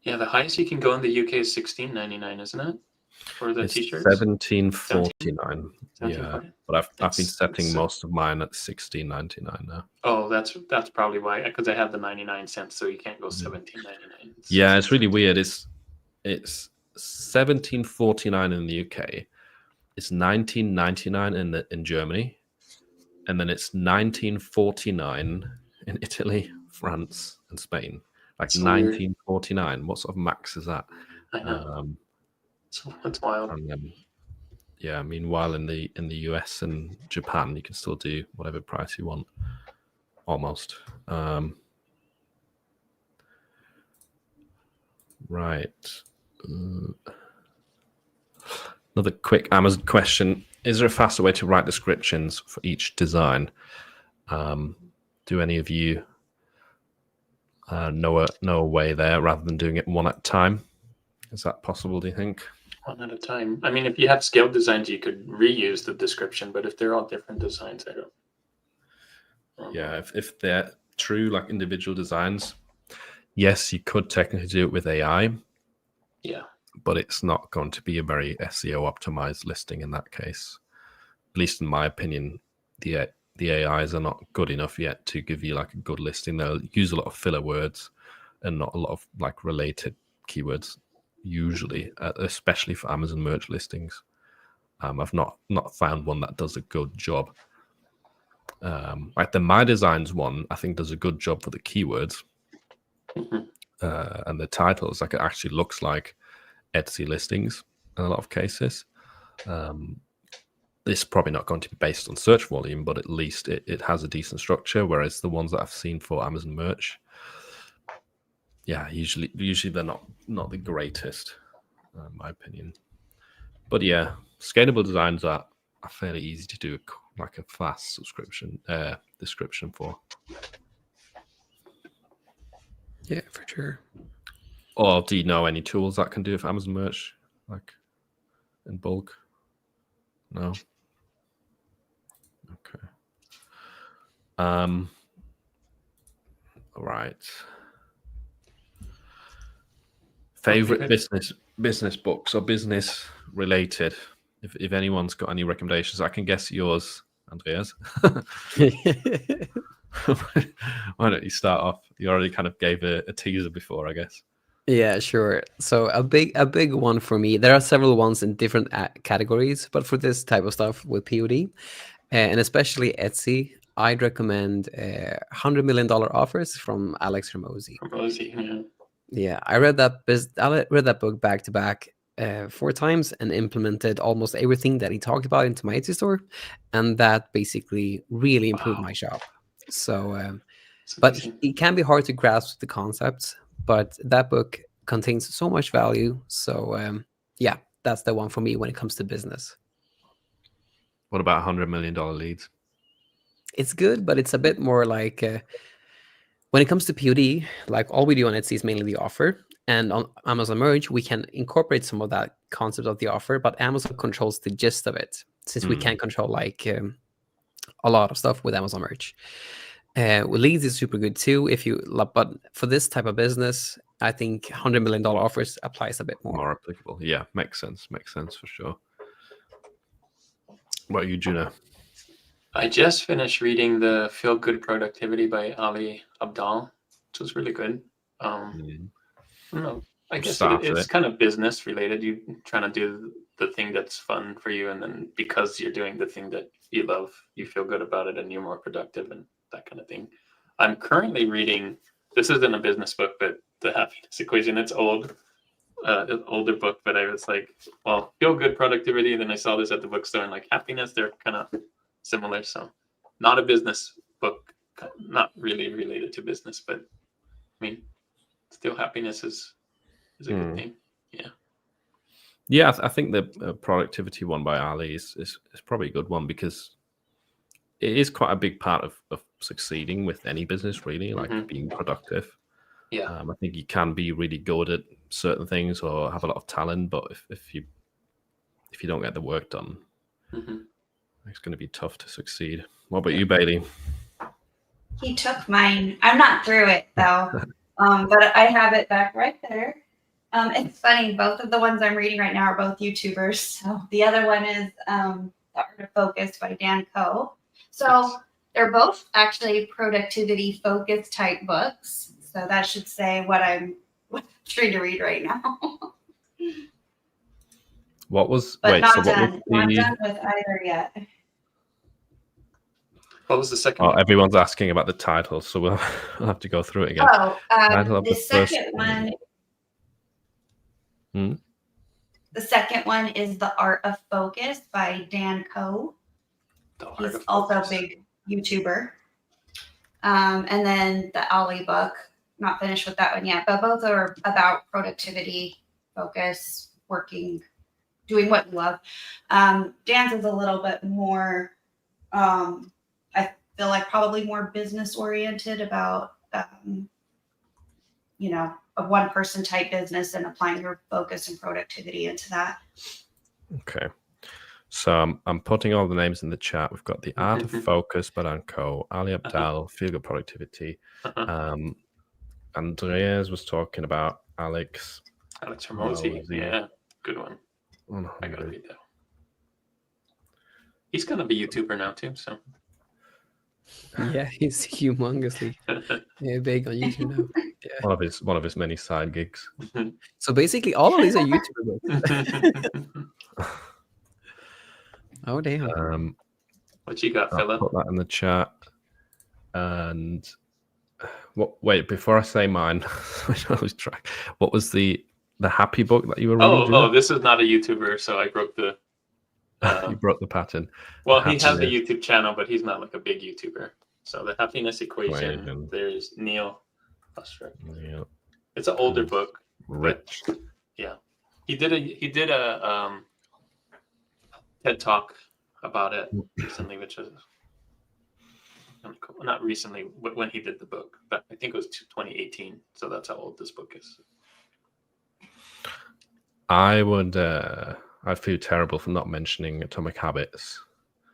S2: Yeah, the highest you can go in the UK is $16.99, isn't it? For the t-shirts?
S1: $17.49. Yeah, but I've been setting most of mine at $16.99 now.
S2: Oh, that's probably why, because I have the 99 cents, so you can't go $17.99.
S1: Yeah, it's really weird. It's $17.49 in the UK. It's $19.99 in Germany, and then it's $19.49 in Italy, France, and Spain. Like $19.49. What sort of max is that?
S2: I know. That's wild.
S1: And yeah, meanwhile in the US and Japan, you can still do whatever price you want, almost. Right. Another quick Amazon question: is there a faster way to write descriptions for each design? Do any of you know a way there rather than doing it one at a time? Is that possible, do you think?
S2: One at a time. I mean, if you have scaled designs, you could reuse the description, but if they're all different designs, I don't.
S1: Yeah, if they're true, like individual designs, yes, you could technically do it with AI.
S2: Yeah.
S1: But it's not going to be a very SEO optimized listing in that case. At least in my opinion, the AIs are not good enough yet to give you like a good listing. They'll use a lot of filler words and not a lot of like related keywords, usually, especially for Amazon merch listings. I've not found one that does a good job. Like the My Designs one, I think does a good job for the keywords and the titles. Like it actually looks like Etsy listings in a lot of cases. This is probably not going to be based on search volume, but at least it has a decent structure. Whereas the ones that I've seen for Amazon merch, yeah, usually they're not the greatest, in my opinion. But yeah, scalable designs are fairly easy to do, like a fast subscription description for.
S3: Yeah, for sure.
S1: Or do you know any tools that can do it for Amazon merch, like in bulk? No. Okay. All right. Favorite business books or business related. If anyone's got any recommendations, I can guess yours, Andreas. Why don't you start off? You already kind of gave a teaser before, I guess.
S3: Yeah, sure. So a big one for me. There are several ones in different categories, but for this type of stuff with POD, and especially Etsy, I'd recommend $100 Million Offers from Alex Hormozi. Yeah, I read that book back to back 4 times and implemented almost everything that he talked about into my Etsy store, and that basically really improved my shop. So, but it can be hard to grasp the concepts, but that book contains so much value. So, yeah, that's the one for me when it comes to business.
S1: What about $100 million leads?
S3: It's good, but it's a bit more like when it comes to POD, like all we do on Etsy is mainly the offer. And on Amazon Merch, we can incorporate some of that concept of the offer, but Amazon controls the gist of it, since we can't control like a lot of stuff with Amazon Merch. With leads is super good too. But for this type of business, I think $100 Million Offers applies a bit more
S1: applicable. Yeah, makes sense for sure. What about you, Juno?
S2: I just finished reading the Feel Good Productivity by Ali Abdaal, which was really good. I don't know. I guess it's kind of business related. You're trying to do the thing that's fun for you, and then because you're doing the thing that you love, you feel good about it, and you're more productive, and that kind of thing. I'm currently reading. This isn't a business book, but The Happiness Equation. It's old, an older book, but I was like, well, Feel Good Productivity. And then I saw this at the bookstore, and like happiness, they're kind of similar. So, not a business book, not really related to business, but I mean, still happiness is a good thing.
S1: Yeah, I think the productivity one by Ali is probably a good one, because it is quite a big part of succeeding with any business, really, like being productive.
S2: Yeah.
S1: I think you can be really good at certain things or have a lot of talent, but if you don't get the work done, it's going to be tough to succeed. What about you, Bailey?
S5: He took mine. I'm not through it though, but I have it back right there. It's funny. Both of the ones I'm reading right now are both YouTubers. So the other one is The Art of Focus by Dan Coe. So they're both actually productivity focused type books. So that should say what I'm trying to read right now.
S1: What was?
S5: But
S1: wait,
S5: not
S1: so
S5: done.
S1: what was
S5: Not done with either yet.
S2: What was the second one?
S1: Everyone's asking about the title, so we'll have to go through it again.
S5: The second one. The second one is The Art of Focus by Dan Coe. He's also a big YouTuber. And then the Ali book, not finished with that one yet, but both are about productivity, focus, working, doing what you love. Dan's is a little bit more, I feel like probably more business oriented about, a one person type business and applying your focus and productivity into that. Okay.
S1: So I'm putting all the names in the chat. We've got The Art of Focus by Dan Coe, Ali Abdaal, Feel Good Productivity. Andreas was talking about Alex
S2: Hormozi. Yeah, good one. I gotta read that. He's gonna be a YouTuber now too. So
S3: yeah, he's humongously big on YouTube now. Yeah.
S1: One of his many side gigs.
S3: So basically, all of these are YouTuber books. Oh damn.
S2: What you got,
S1: I'll
S2: Philip?
S1: put that in the chat. And wait, before I say mine, I lose track. What was the happy book that you were reading?
S2: Oh, this is not a YouTuber, so I broke the.
S1: You broke the pattern.
S2: Well, he has a YouTube channel, but he's not like a big YouTuber. So the happiness equation.
S1: Equation.
S2: There's Neil.
S1: Yeah.
S2: It's an older book.
S1: Rich.
S2: Yeah, he did a TED talk about it recently, which was really cool. Not recently, when he did the book, but I think it was 2018. So that's how old this book is.
S1: I would. I feel terrible for not mentioning Atomic Habits.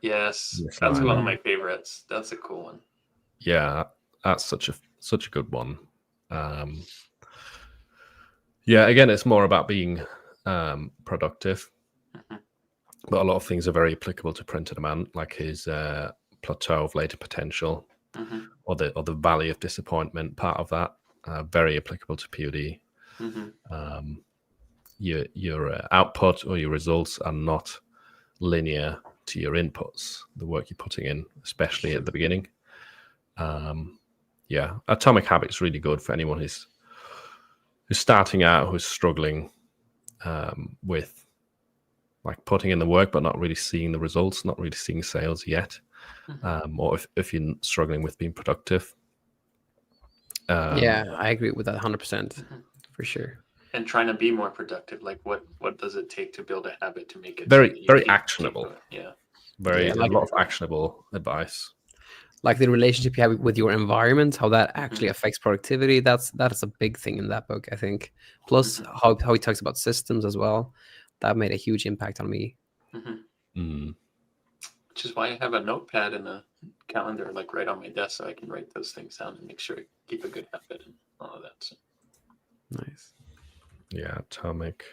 S2: Yes, that's one of my favorites. That's a cool one.
S1: Yeah, that's such a good one. Yeah, again, it's more about being productive, but a lot of things are very applicable to print on demand, like his plateau of latent potential, or the valley of disappointment. Part of that, very applicable to POD. Your output or your results are not linear to your inputs, the work you're putting in, especially at the beginning. Yeah, Atomic Habits really good for anyone who's starting out, who's struggling with like putting in the work but not really seeing the results, not really seeing sales yet, or if you're struggling with being productive.
S3: Yeah, I agree with that 100% for sure.
S2: And trying to be more productive, like what does it take to build a habit to make it
S1: very actionable?
S2: Yeah,
S1: a lot of actionable advice.
S3: Like the relationship you have with your environment, how that actually affects productivity. That is a big thing in that book, I think. Plus how he talks about systems as well. That made a huge impact on me.
S2: Which is why I have a notepad and a calendar like right on my desk, so I can write those things down and make sure I keep a good habit and all of that. So.
S3: Nice.
S1: Yeah, Atomic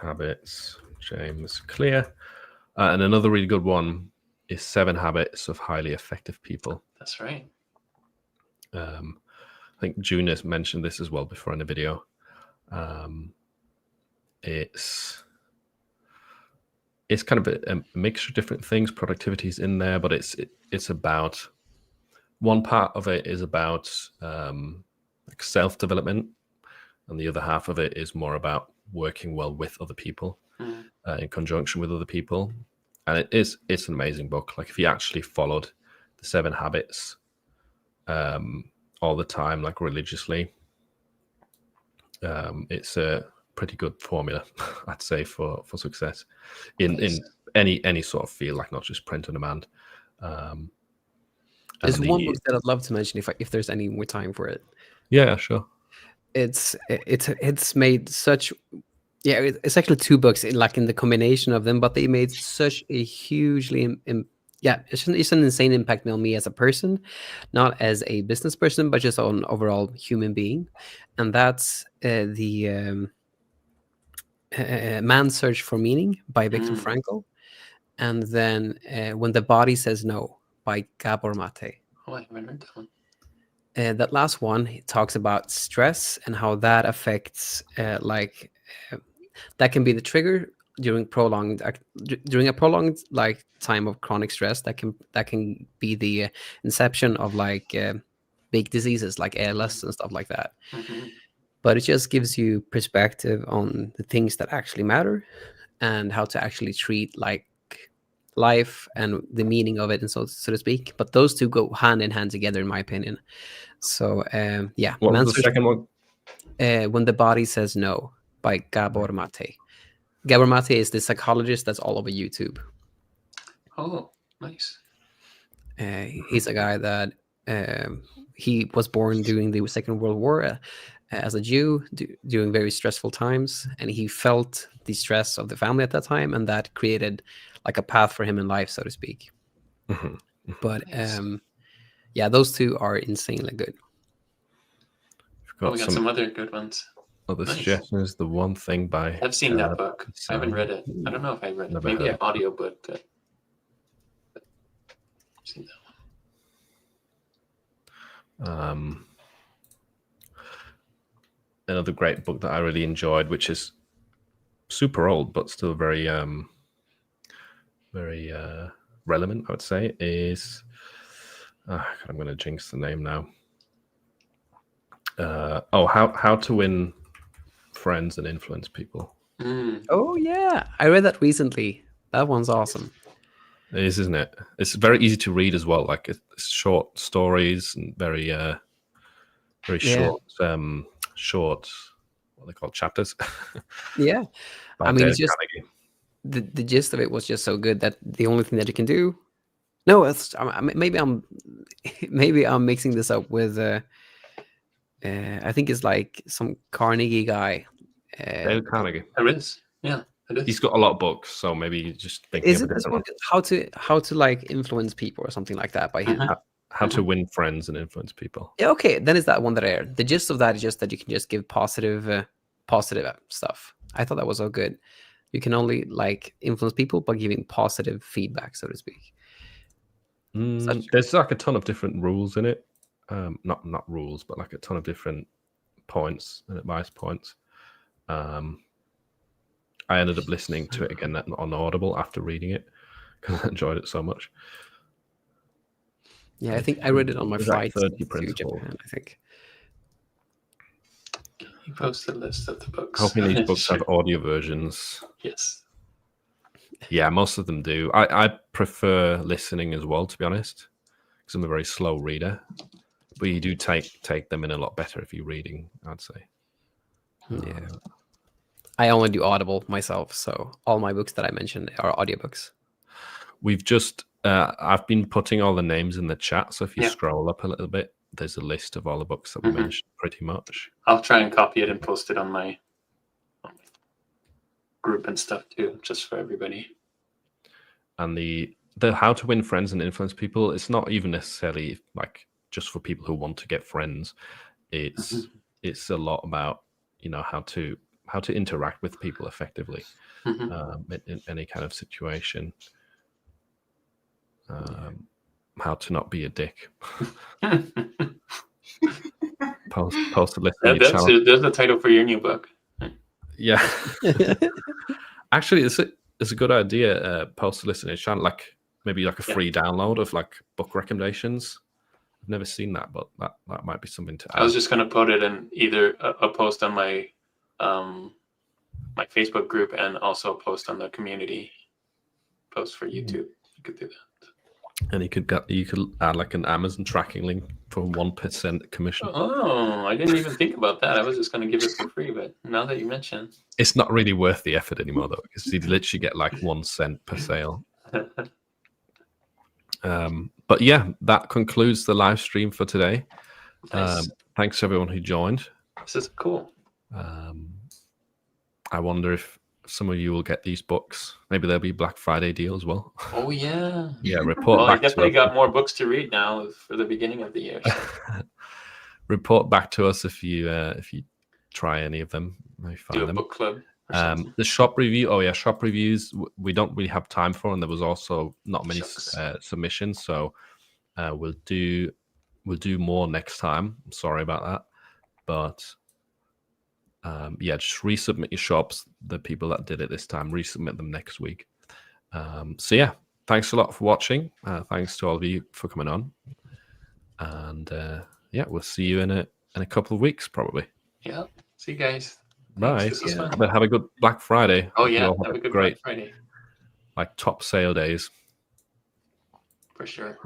S1: Habits, James Clear. And another really good one is 7 Habits of Highly Effective People.
S2: That's right.
S1: I think June has mentioned this as well before in the video. It's kind of a mixture of different things. Productivity is in there, but it's about, one part of it is about like self-development, and the other half of it is more about working well with other people, in conjunction with other people. And it's an amazing book. Like if you actually followed the 7 Habits all the time, like religiously, it's a pretty good formula, I'd say, for success in any sort of field, like not just print on demand.
S3: There's one book that I'd love to mention if there's any more time for it.
S1: Yeah, sure.
S3: It's made such, yeah, it's actually 2 books in the combination of them, but they made such a hugely it's an insane impact on me as a person, not as a business person, but just on overall human being. And that's the Man's Search for Meaning by Viktor Frankl, and then When the Body Says No by Gabor Mate.
S2: Oh, I haven't read that one.
S3: That last one, he talks about stress and how that affects that can be the trigger during a prolonged time of chronic stress. That can be the inception of big diseases like ALS and stuff like that. But it just gives you perspective on the things that actually matter and how to actually treat life and the meaning of it, and so to speak. But those two go hand in hand together, in my opinion. So
S1: what was the second one?
S3: When the Body Says No by Gabor Mate. Gabor Mate is the psychologist that's all over YouTube.
S2: Oh, nice.
S3: He's a guy that he was born during the Second World War as a Jew during very stressful times, and he felt the stress of the family at that time, and that created a path for him in life, so to speak. But
S2: nice.
S3: Those two are insanely good.
S2: We got some other good ones.
S1: Other suggestions. The One Thing by
S2: I've seen that book. I haven't read it. I don't know if I read it. Maybe an audio book. But I've seen that one.
S1: Another great book that I really enjoyed, which is super old but still very very relevant, I would say, is I'm going to jinx the name now. How to win friends and influence people.
S3: Oh yeah, I read that recently. That one's awesome.
S1: It is, isn't it? It's very easy to read as well. Like it's short stories and very short short, what they call chapters.
S3: Yeah,
S1: By
S3: I mean,
S1: Dale
S3: it's just
S1: Carnegie.
S3: the gist of it was just so good that the only thing that you can do. No, maybe I'm mixing this up with. I think it's like some Carnegie guy.
S1: Dale Carnegie.
S2: There is, yeah, it is.
S1: He's got a lot of books, so maybe you're just thinking
S3: Is
S1: of a
S3: it this
S1: different
S3: one?
S1: one.
S3: How to like influence people or something like that by him?
S1: How to win friends and influence people.
S3: Yeah, okay, then it's that one that I heard. The gist of that is just that you can just give positive stuff. I thought that was so good. You can only like influence people by giving positive feedback, so to speak.
S1: There's like a ton of different rules in it. Not rules, but like a ton of different points and advice points. I ended up listening to it again on Audible after reading it because I enjoyed it so much.
S3: Yeah, I think I read it on my flight
S1: like 30
S3: to
S1: principles.
S3: Japan, I think.
S2: He posted a list of the books.
S1: Hoping these books have audio versions.
S2: Yes.
S1: Yeah, most of them do. I prefer listening as well, to be honest, because I'm a very slow reader. But you do take them in a lot better if you're reading, I'd say.
S3: Yeah. I only do Audible myself, so all my books that I mentioned are audiobooks.
S1: We've just I've been putting all the names in the chat, so if you scroll up a little bit, there's a list of all the books that we mentioned pretty much.
S2: I'll try and copy it and post it on my group and stuff too, just for everybody.
S1: And the how to win friends and influence people, it's not even necessarily like just for people who want to get friends. It's a lot about, you know, how to interact with people effectively in any kind of situation. How to not be a dick. Post a list on your channel.
S2: There's the title for your new book.
S1: Yeah. Actually, it's a good idea. Post a list on your channel, like maybe like a free download of like book recommendations. I've never seen that, but that might be something to add.
S2: I was just going to put it in either a post on my my Facebook group and also a post on the community post for YouTube. You could do that.
S1: And you could add like an Amazon tracking link for 1% commission.
S2: Oh, I didn't even think about that. I was just going to give it for free, but now that you mention,
S1: it's not really worth the effort anymore though, because you literally get like 1 cent per sale. But yeah, that concludes the live stream for today.
S2: Nice.
S1: Thanks to everyone who joined.
S2: This is cool.
S1: I wonder if some of you will get these books. Maybe there'll be Black Friday deal as well.
S2: Oh yeah.
S1: Yeah, report
S2: well,
S1: back
S2: I definitely
S1: to us.
S2: got more books to read now for the beginning of the year. So.
S1: Report back to us if you try any of them. Maybe find
S2: Do a
S1: them.
S2: book club.
S1: The shop review. Oh yeah, shop reviews. We don't really have time for, and there was also not many submissions. So we'll do more next time. I'm sorry about that, but yeah, just resubmit your shops. The people that did it this time, resubmit them next week. So yeah, thanks a lot for watching. Thanks to all of you for coming on, and yeah, we'll see you in a couple of weeks probably.
S2: Yeah, see you guys.
S1: Bye.
S2: Yeah.
S1: Have a good Black Friday.
S2: Oh yeah, have a good
S1: great
S2: Black Friday.
S1: like top sale days.
S2: For sure.